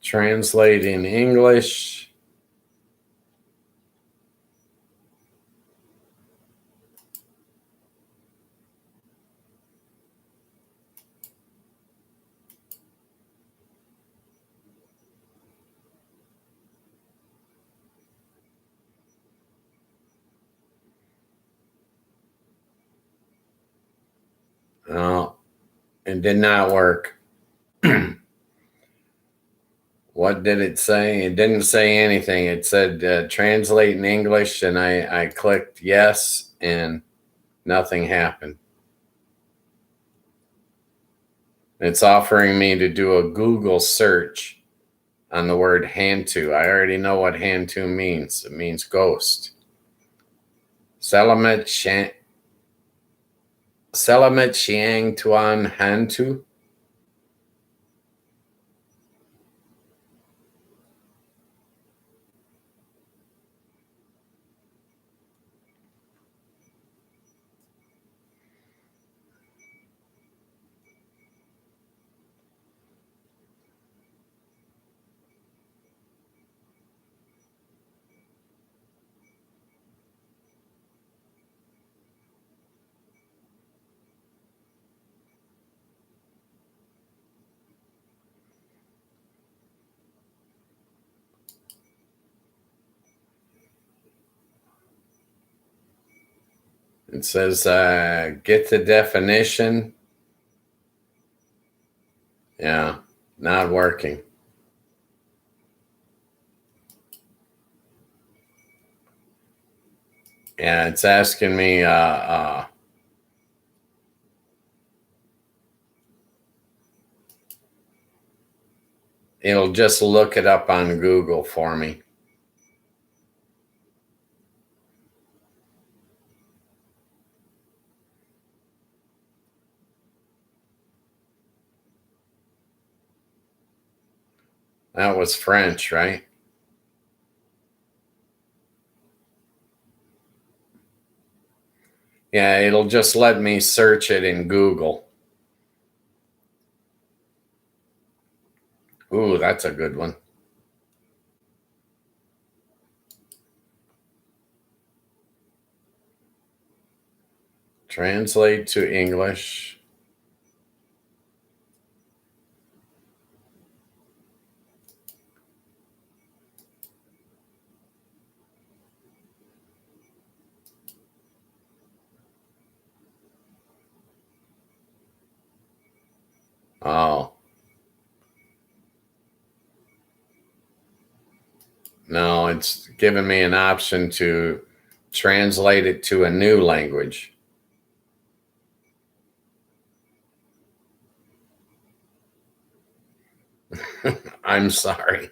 Translate in English. Oh, it did not work. What did it say? It didn't say anything. It said translate in English, and I clicked yes, and nothing happened. It's offering me to do a Google search on the word Hantu. I already know what Hantu means. It means ghost. Selamet Chiang Tuan Hantu. It says get the definition. Yeah, not working. Yeah, it's asking me it'll just look it up on Google for me. That was French, right? Yeah, it'll just let me search it in Google. Ooh, that's a good one. Translate to English. Oh, no, it's giving me an option to translate it to a new language. I'm sorry.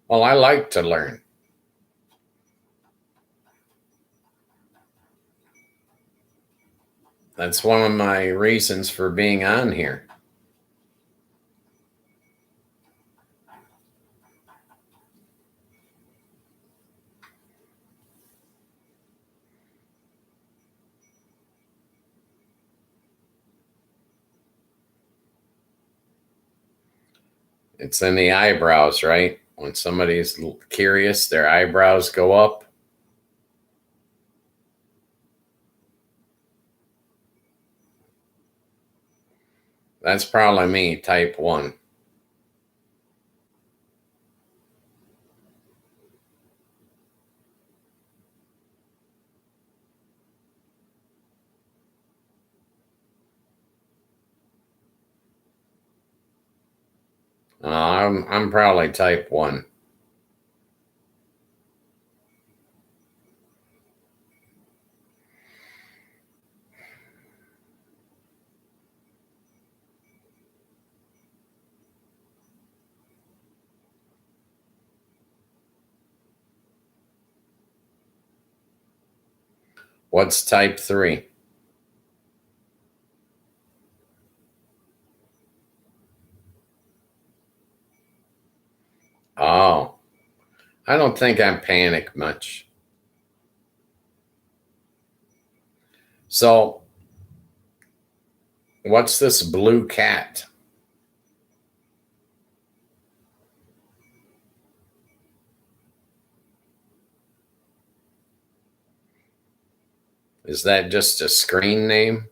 Well, I like to learn. That's one of my reasons for being on here. It's in the eyebrows, right? When somebody's curious, their eyebrows go up. That's probably me, type 1. I'm probably type 1. What's type 3? Oh, I don't think I panic much. So, what's this blue cat? Is that just a screen name?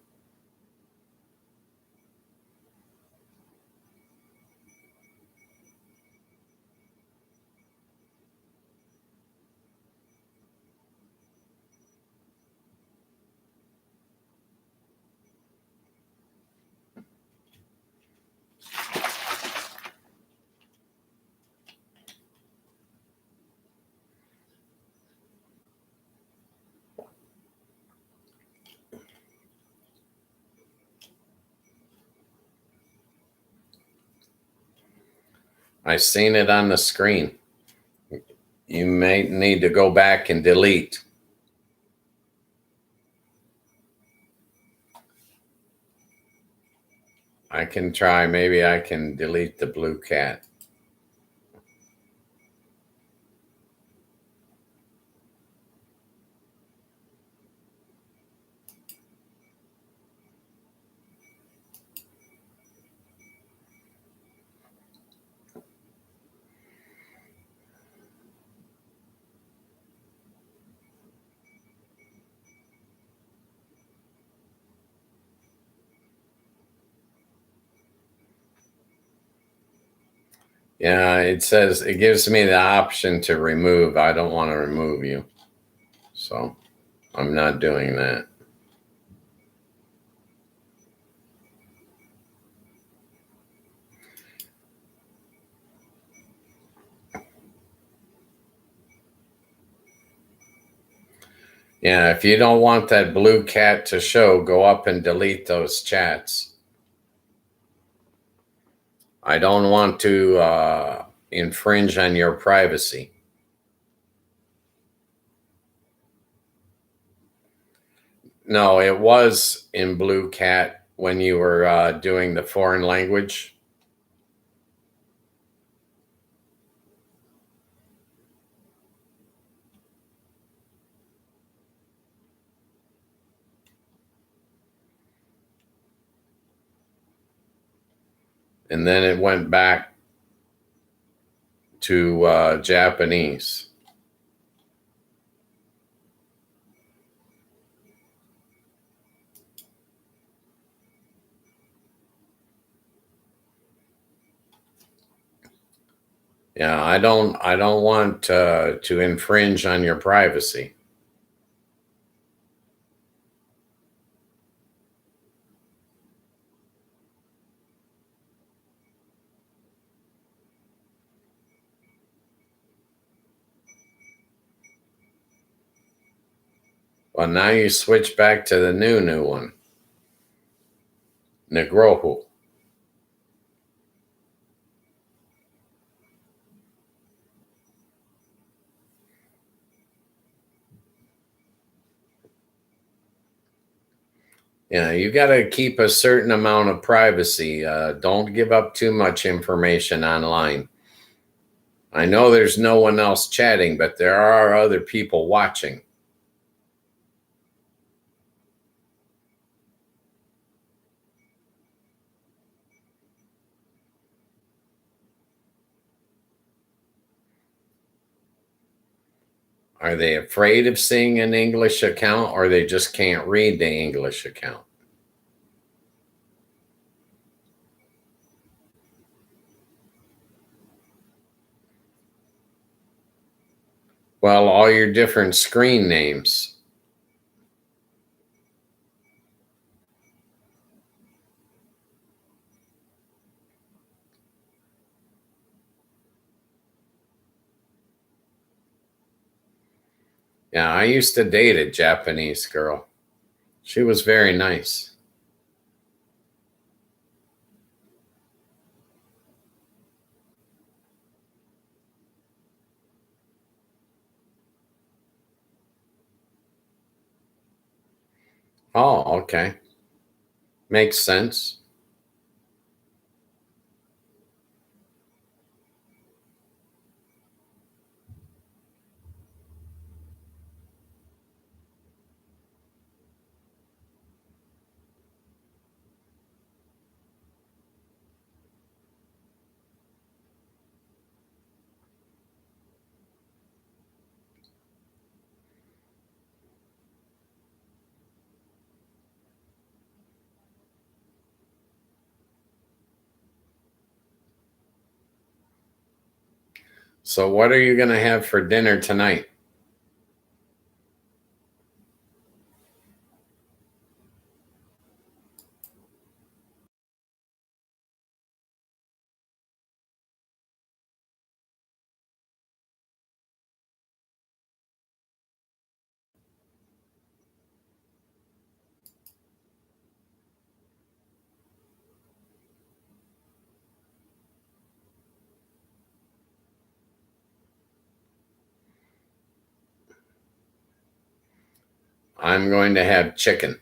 I seen it on the screen. You may need to go back and delete. I can try. Maybe I can delete the blue cat. Yeah, it says it gives me the option to remove. I don't want to remove you. So I'm not doing that. Yeah, if you don't want that blue cat to show, go up and delete those chats. I don't want to infringe on your privacy. No, it was in blue cat when you were doing the foreign language. And then it went back. to Japanese. Yeah, I don't want to infringe on your privacy. Well, now you switch back to the new one, Negrohu. Yeah, you got to keep a certain amount of privacy. Don't give up too much information online. I know there's no one else chatting, but there are other people watching. Are they afraid of seeing an English account, or they just can't read the English account? Well, all your different screen names. Yeah, I used to date a Japanese girl. She was very nice. Oh, okay. Makes sense. So, what are you going to have for dinner tonight? I'm going to have chicken.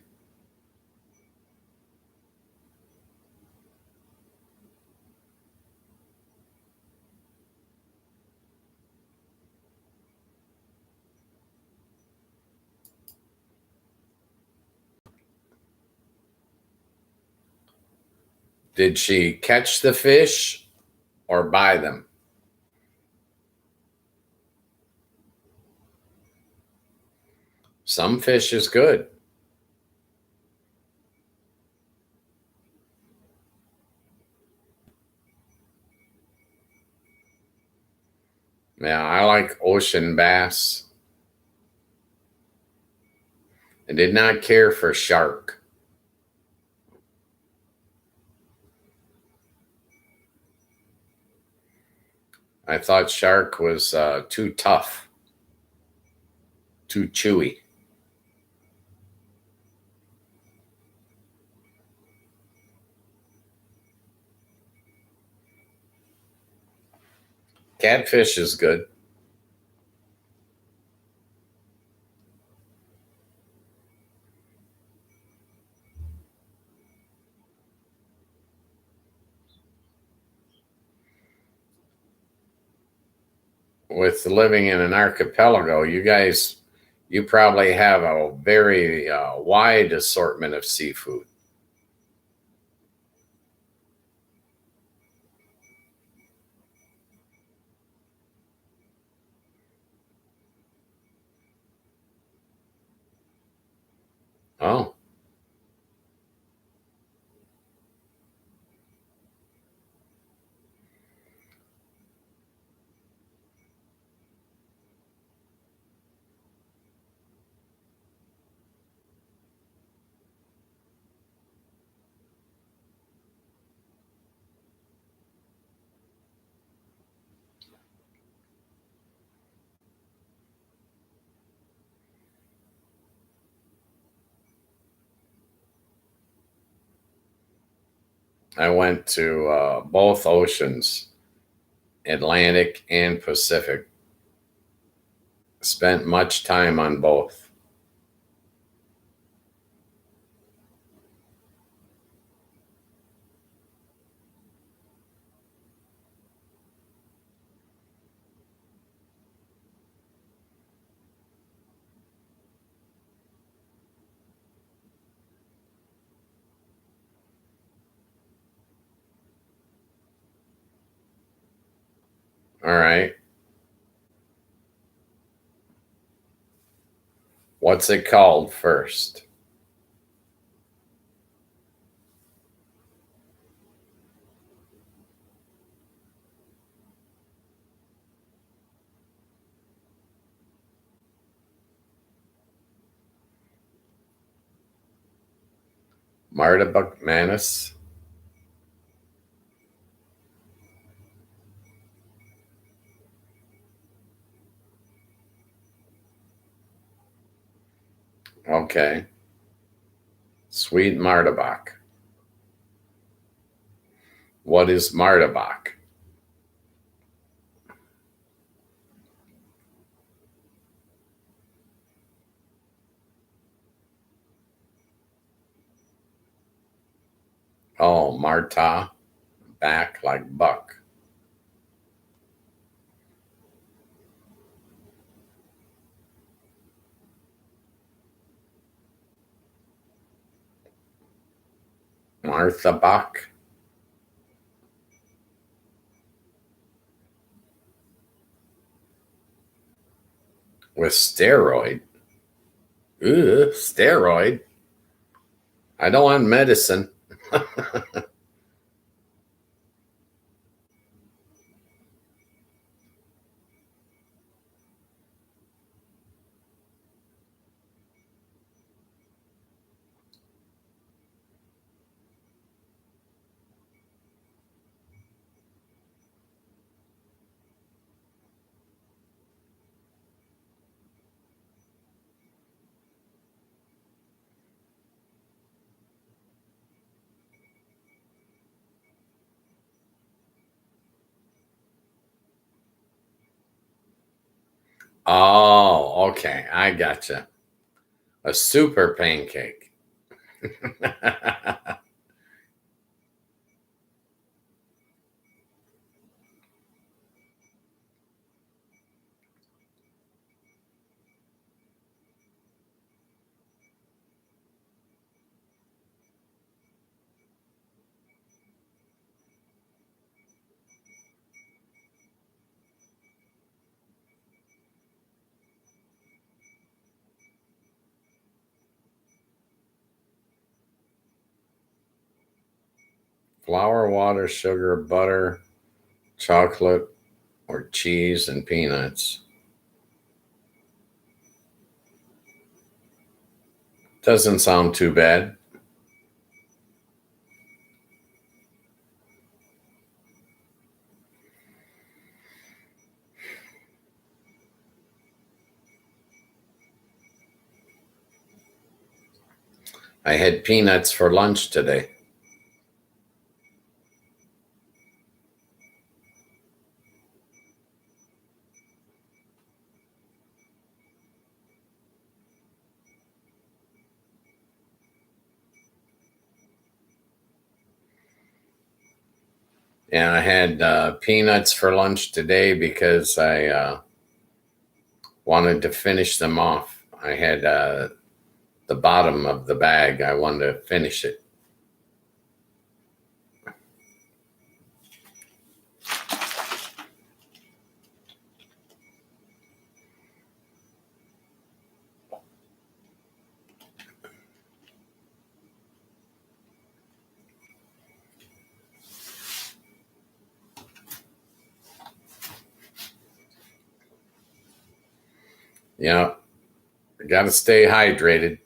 Did she catch the fish or buy them? Some fish is good. Yeah, I like ocean bass. I did not care for shark. I thought shark was too tough, too chewy. Catfish is good. With living in an archipelago, you probably have a very wide assortment of seafood. Oh, I went to both oceans, Atlantic and Pacific. Spent much time on both. All right. What's it called first? Martabuck Manus. Okay. Sweet Martabak. What is Martabak? Oh, Marta, back like buck. Martha Bach with steroid. Ugh, steroid. I don't want medicine. Oh, okay. I gotcha. A super pancake. Flour, water, sugar, butter, chocolate, or cheese and peanuts. Doesn't sound too bad. I had peanuts for lunch today. And I had peanuts for lunch today because I wanted to finish them off. I had the bottom of the bag. I wanted to finish it. Yeah, got to stay hydrated.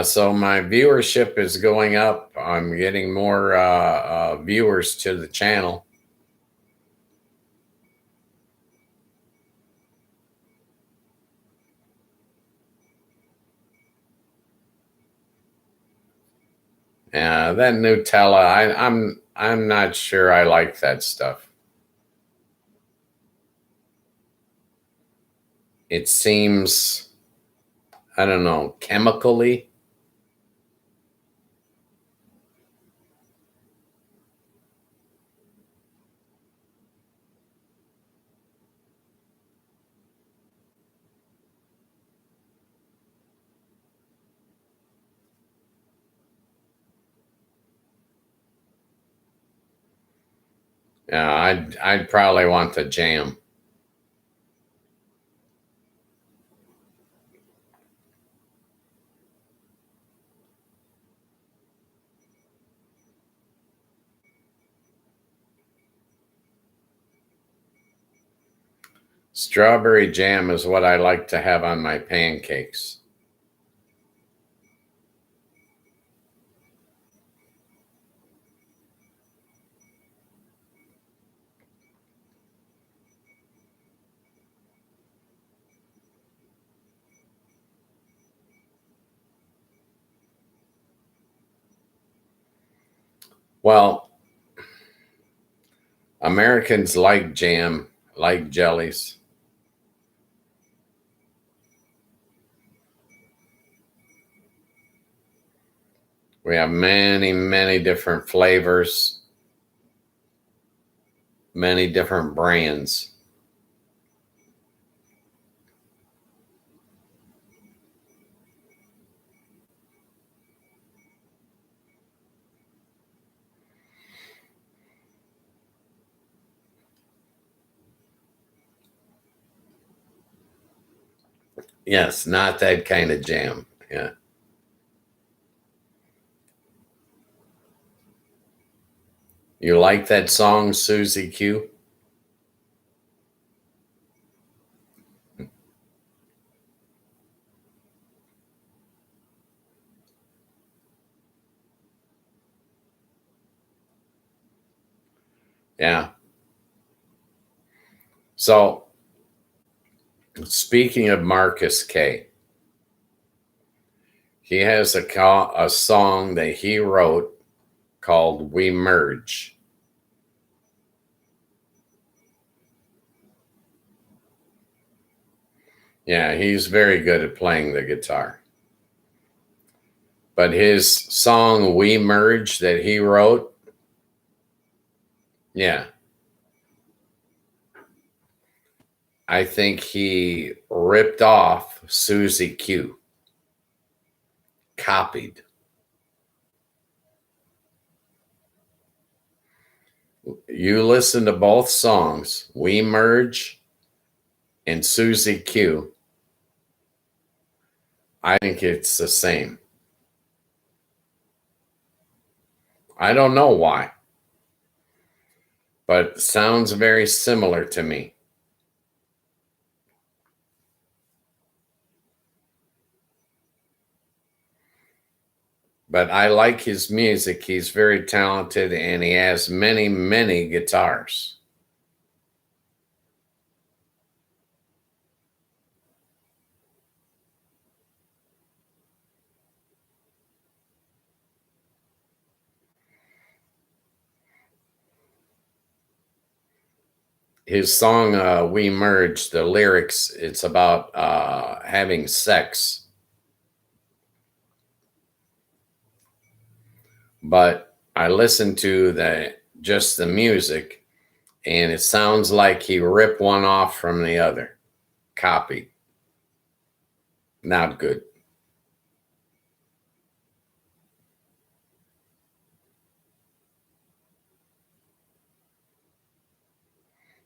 So my viewership is going up. I'm getting more viewers to the channel. That Nutella, I'm not sure I like that stuff. It seems, I don't know, chemically. Yeah, I'd probably want the jam. Strawberry jam is what I like to have on my pancakes. Well, Americans like jam, like jellies. We have many, many different flavors, many different brands. Yes, not that kind of jam. Yeah. You like that song, Susie Q? Yeah. So, speaking of Marcus K, he has a song that he wrote called We Merge. Yeah, he's very good at playing the guitar. But his song We Merge that he wrote, yeah, I think he ripped off Susie Q, copied. You listen to both songs, We Merge and Susie Q. I think it's the same. I don't know why, but it sounds very similar to me. But I like his music. He's very talented and he has many, many guitars. His song We Merge, the lyrics, it's about having sex. But I listened to just the music and it sounds like he ripped one off from the other. Copy. Not good.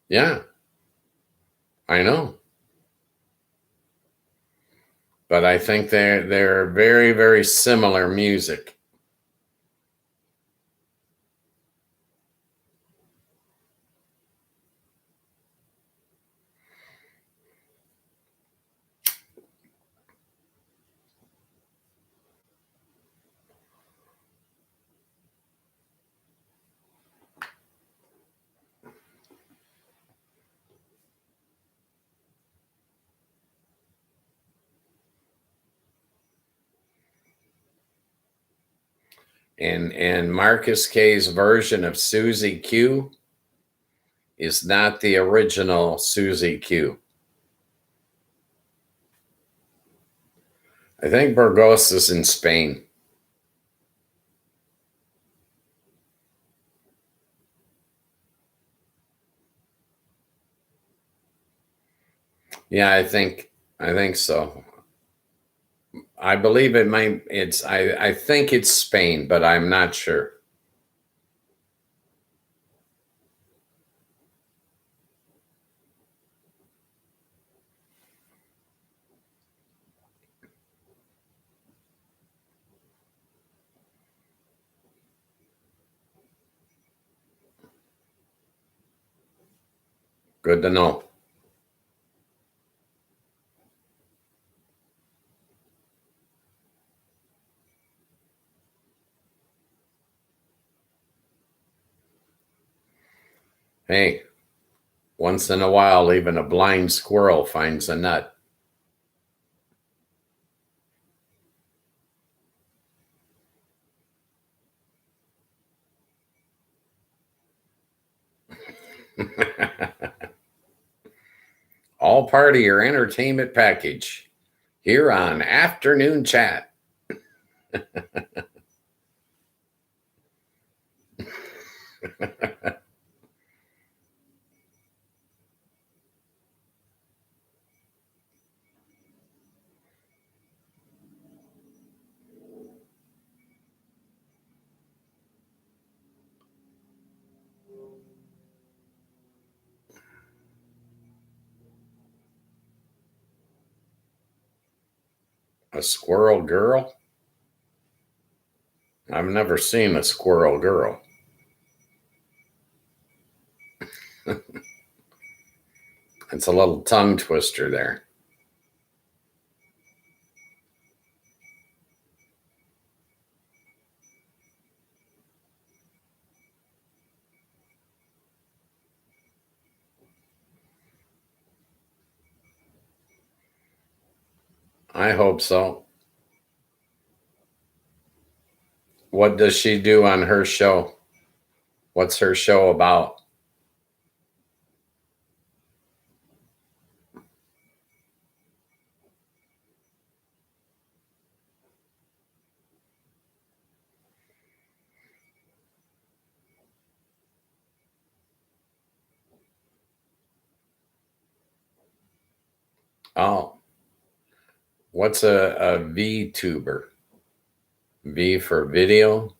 Yeah, I know. but I think they're very, very similar music. And Marcus K's version of Susie Q is not the original Susie Q. I think Burgos is in Spain. Yeah, I think so. I believe it might it's I think it's Spain, but I'm not sure. Good to know. Hey, once in a while even a blind squirrel finds a nut. All part of your entertainment package here on Afternoon Chat. A squirrel girl? I've never seen a squirrel girl. It's a little tongue twister there. I hope so. What does she do on her show? What's her show about? Oh, what's a VTuber? V for video?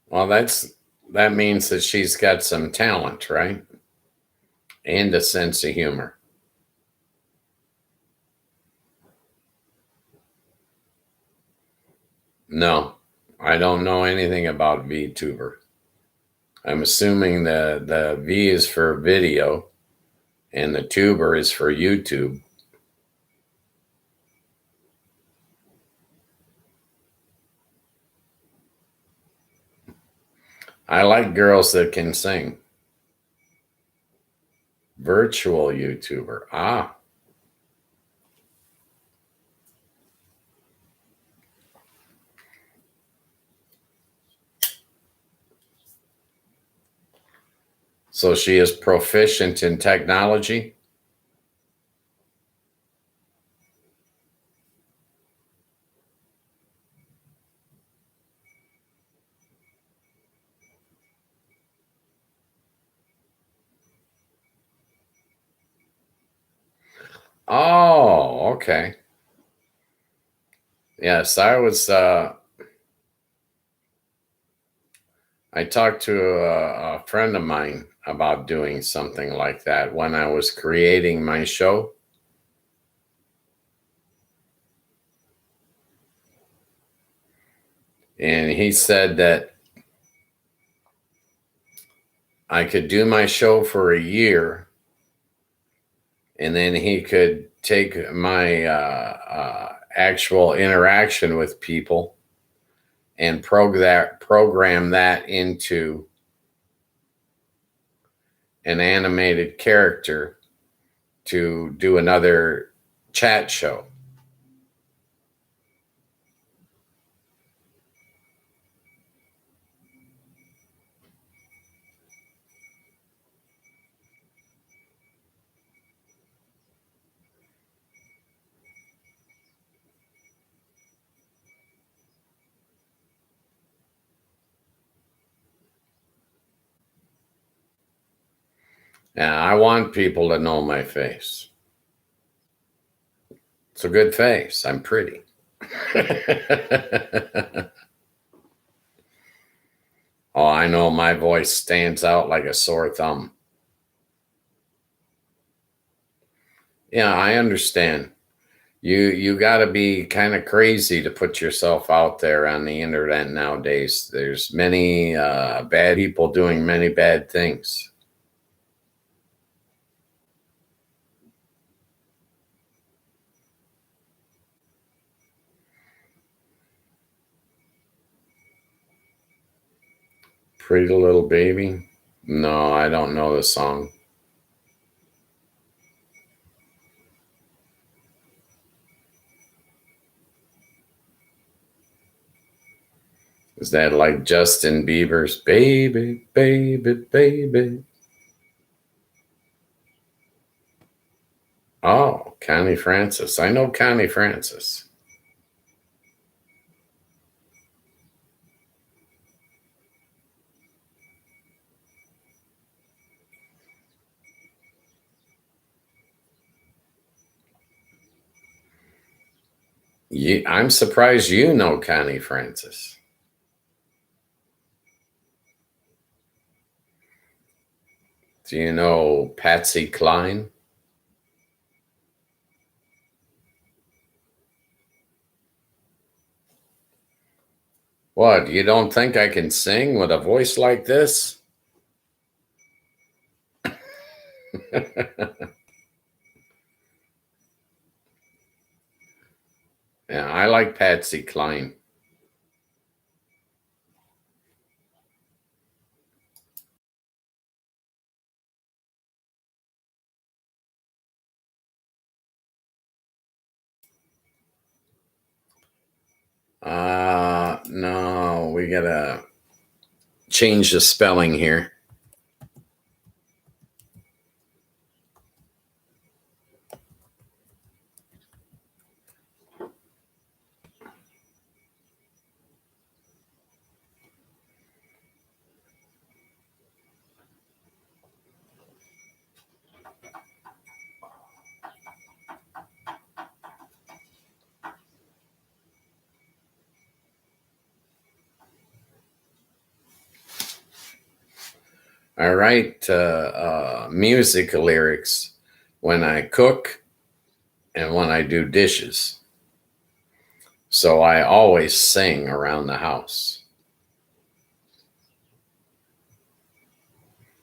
Well, that means that she's got some talent, right? And a sense of humor. No, I don't know anything about VTuber. I'm assuming the V is for video and the tuber is for YouTube. I like girls that can sing. Virtual YouTuber. Ah, so she is proficient in technology. Oh, okay. Yes, I talked to a friend of mine about doing something like that when I was creating my show. And he said that I could do my show for a year, and then he could take my actual interaction with people and program that into an animated character to do another chat show. And I want people to know my face. It's a good face. I'm pretty. Oh, I know my voice stands out like a sore thumb. Yeah, I understand. You got to be kind of crazy to put yourself out there on the internet nowadays. There's many bad people doing many bad things. Pretty Little Baby? No, I don't know the song. Is that like Justin Bieber's Baby, Baby, Baby? Oh, Connie Francis. I know Connie Francis. I'm surprised you know Connie Francis. Do you know Patsy Cline? What, you don't think I can sing with a voice like this? Yeah, I like Patsy Cline. No, we gotta change the spelling here. I write music lyrics when I cook and when I do dishes. So I always sing around the house,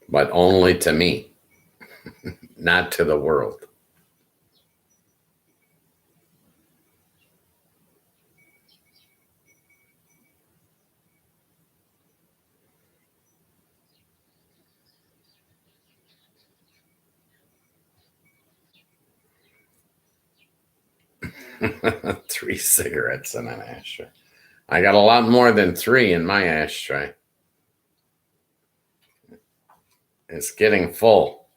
but only to me, not to the world. Three cigarettes in an ashtray. I got a lot more than three in my ashtray. It's getting full.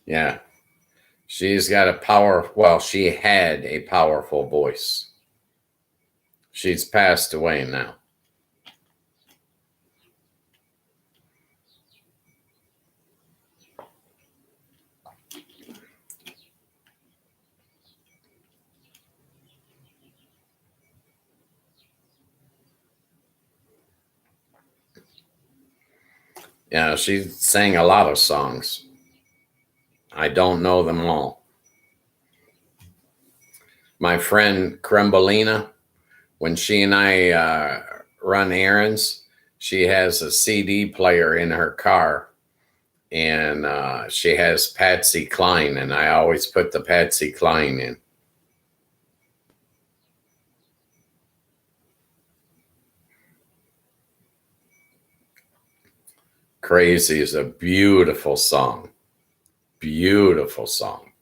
Yeah. She's got a power, well, she had a powerful voice. She's passed away now. Yeah, she sang a lot of songs. I don't know them all. My friend Krembolina, when she and I run errands, she has a CD player in her car, and she has Patsy Cline, and I always put the Patsy Cline in. Crazy is a beautiful song. Beautiful song.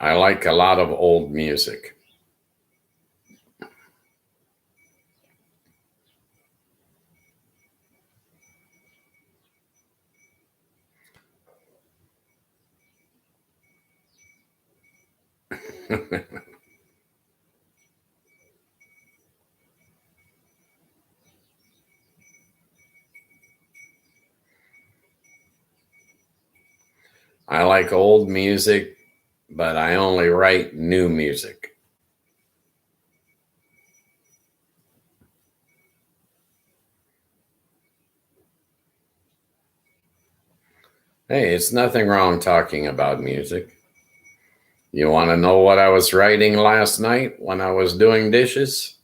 I like a lot of old music. I like old music, but I only write new music. Hey, it's nothing wrong talking about music. You want to know what I was writing last night when I was doing dishes?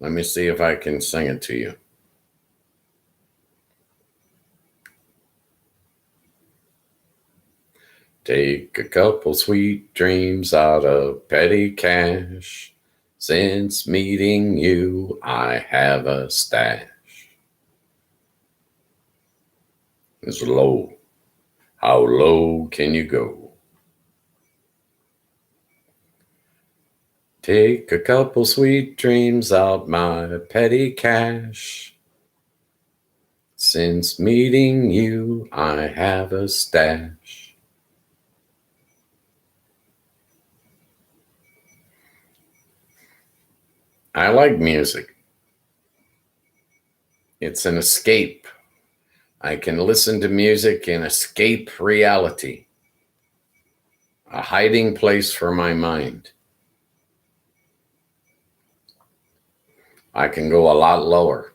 Let me see if I can sing it to you. Take a couple sweet dreams out of petty cash. Since meeting you, I have a stash. It's low. How low can you go? Take a couple sweet dreams out my petty cash. Since meeting you, I have a stash. I like music. It's an escape. I can listen to music and escape reality. A hiding place for my mind. I can go a lot lower.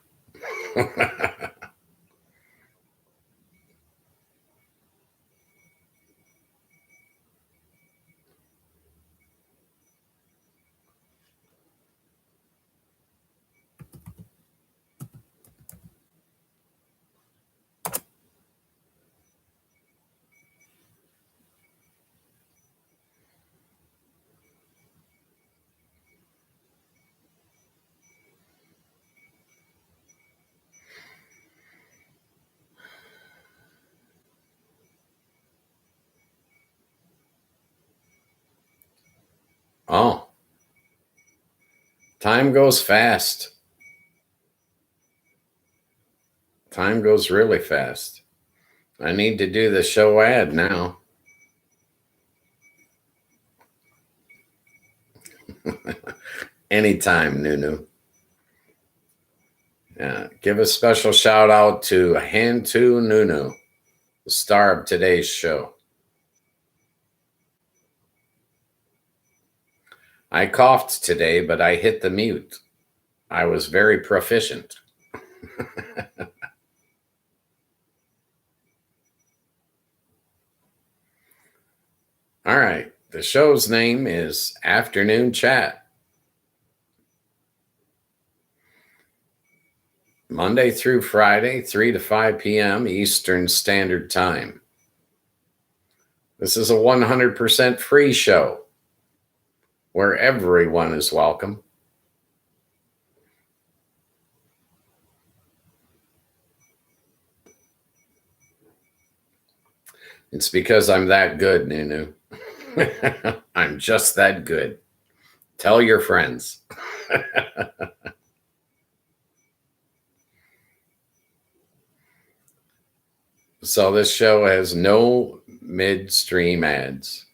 Oh, time goes fast. Time goes really fast. I need to do the show ad now. Anytime, Nunu. Yeah, give a special shout out to Hantu Nunu, the star of today's show. I coughed today, but I hit the mute. I was very proficient. All right. The show's name is Afternoon Chat. Monday through Friday, 3 to 5 p.m. Eastern Standard Time. This is a 100% free show where everyone is welcome. It's because I'm that good, Nunu. I'm just that good. Tell your friends. So this show has no midstream ads,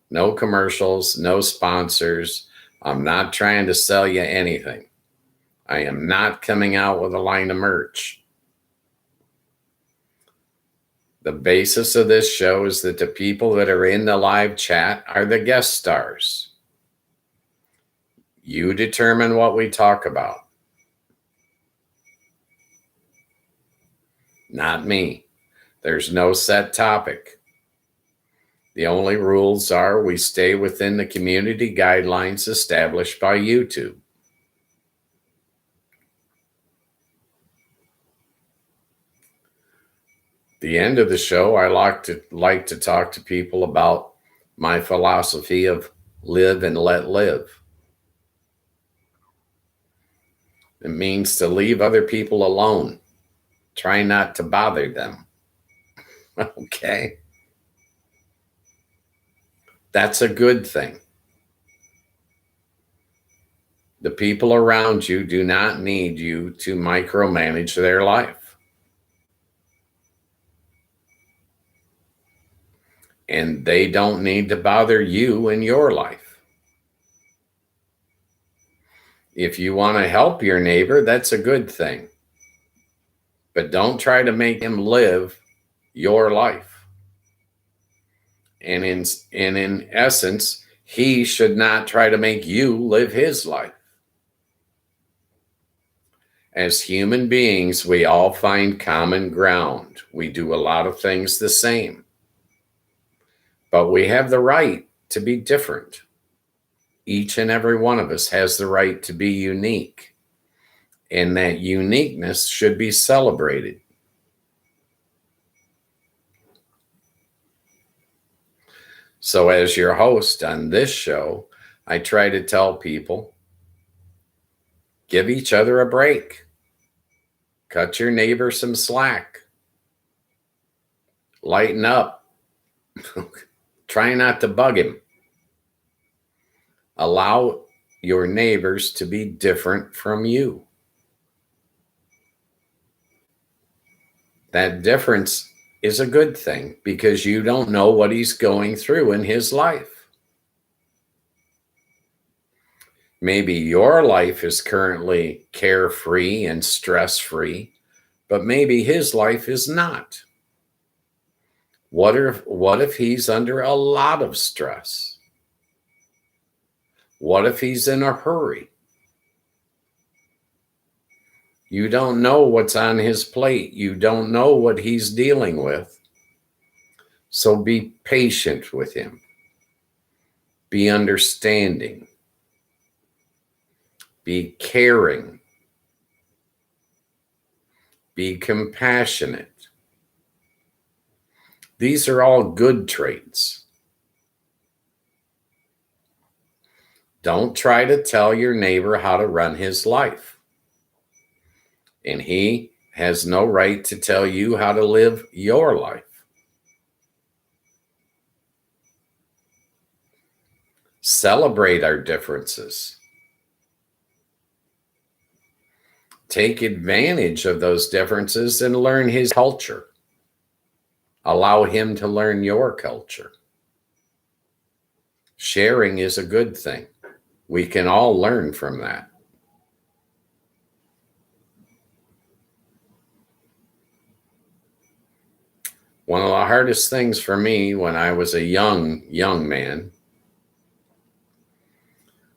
no commercials, no sponsors. I'm not trying to sell you anything. I am not coming out with a line of merch. The basis of this show is that the people that are in the live chat are the guest stars. You determine what we talk about. Not me. There's no set topic. The only rules are we stay within the community guidelines established by YouTube. The end of the show, I like to talk to people about my philosophy of live and let live. It means to leave other people alone. Try not to bother them. Okay? That's a good thing. The people around you do not need you to micromanage their life. And they don't need to bother you in your life. If you want to help your neighbor, that's a good thing. But don't try to make him live your life. And in essence, he should not try to make you live his life. As human beings, we all find common ground. We do a lot of things the same. But we have the right to be different. Each and every one of us has the right to be unique. And that uniqueness should be celebrated. So as your host on this show, I try to tell people, give each other a break. Cut your neighbor some slack. Lighten up. Try not to bug him. Allow your neighbors to be different from you. That difference is a good thing because you don't know what he's going through in his life. Maybe your life is currently carefree and stress-free, but maybe his life is not. What if he's under a lot of stress? What if he's in a hurry? You don't know what's on his plate. You don't know what he's dealing with. So be patient with him. Be understanding. Be caring. Be compassionate. These are all good traits. Don't try to tell your neighbor how to run his life. And he has no right to tell you how to live your life. Celebrate our differences. Take advantage of those differences and learn his culture. Allow him to learn your culture. Sharing is a good thing. We can all learn from that. One of the hardest things for me when I was a young man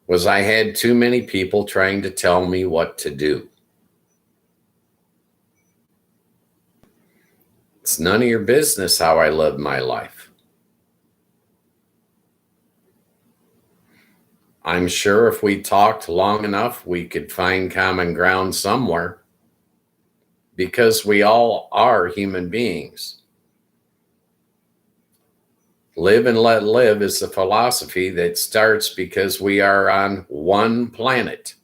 was I had too many people trying to tell me what to do. It's none of your business how I live my life. I'm sure if we talked long enough, we could find common ground somewhere because we all are human beings. Live and let live is a philosophy that starts because we are on one planet.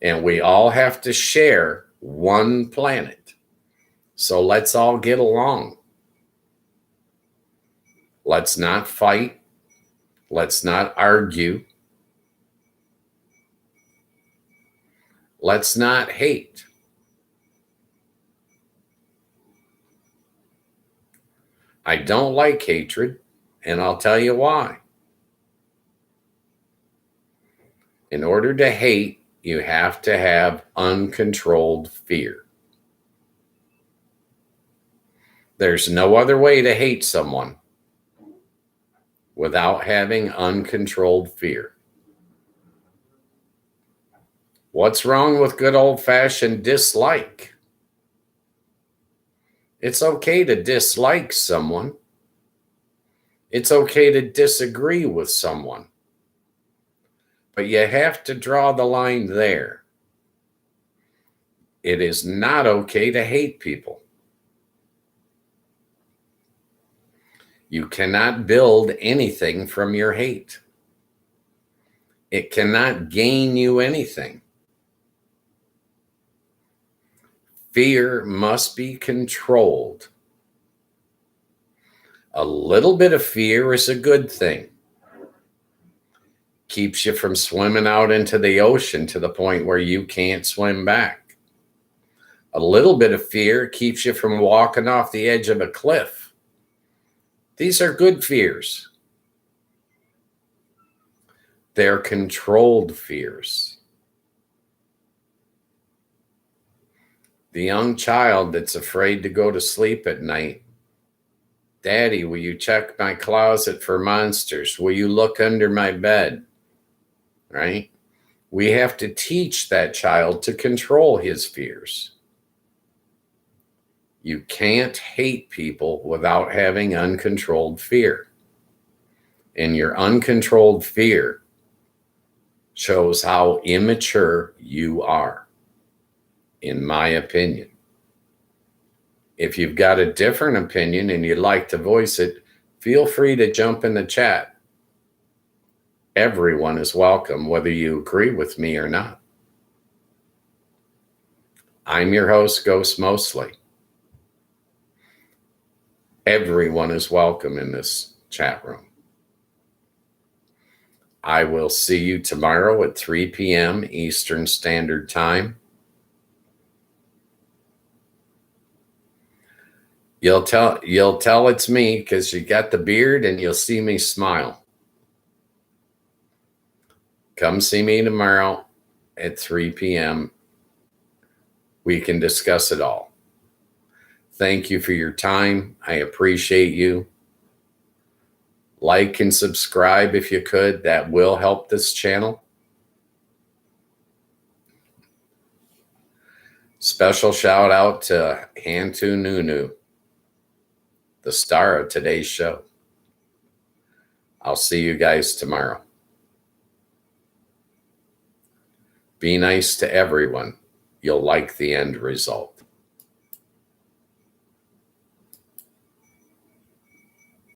And we all have to share one planet. So let's all get along. Let's not fight. Let's not argue. Let's not hate. I don't like hatred, and I'll tell you why. In order to hate, you have to have uncontrolled fear. There's no other way to hate someone without having uncontrolled fear. What's wrong with good old-fashioned dislike? It's okay to dislike someone. It's okay to disagree with someone. But you have to draw the line there. It is not okay to hate people. You cannot build anything from your hate. It cannot gain you anything. Fear must be controlled. A little bit of fear is a good thing. Keeps you from swimming out into the ocean to the point where you can't swim back. A little bit of fear keeps you from walking off the edge of a cliff. These are good fears. They're controlled fears. The young child that's afraid to go to sleep at night. Daddy, will you check my closet for monsters? Will you look under my bed? Right? We have to teach that child to control his fears. You can't hate people without having uncontrolled fear. And your uncontrolled fear shows how immature you are, in my opinion. If you've got a different opinion and you'd like to voice it, feel free to jump in the chat. Everyone is welcome, whether you agree with me or not. I'm your host, Ghost Mostly. Everyone is welcome in this chat room. I will see you tomorrow at 3 p.m. Eastern Standard Time. You'll tell it's me because you got the beard and you'll see me smile. Come see me tomorrow at 3 p.m. We can discuss it all. Thank you for your time. I appreciate you. Like and subscribe if you could. That will help this channel. Special shout out to Hantu Nunu, the star of today's show. I'll see you guys tomorrow. Be nice to everyone. You'll like the end result.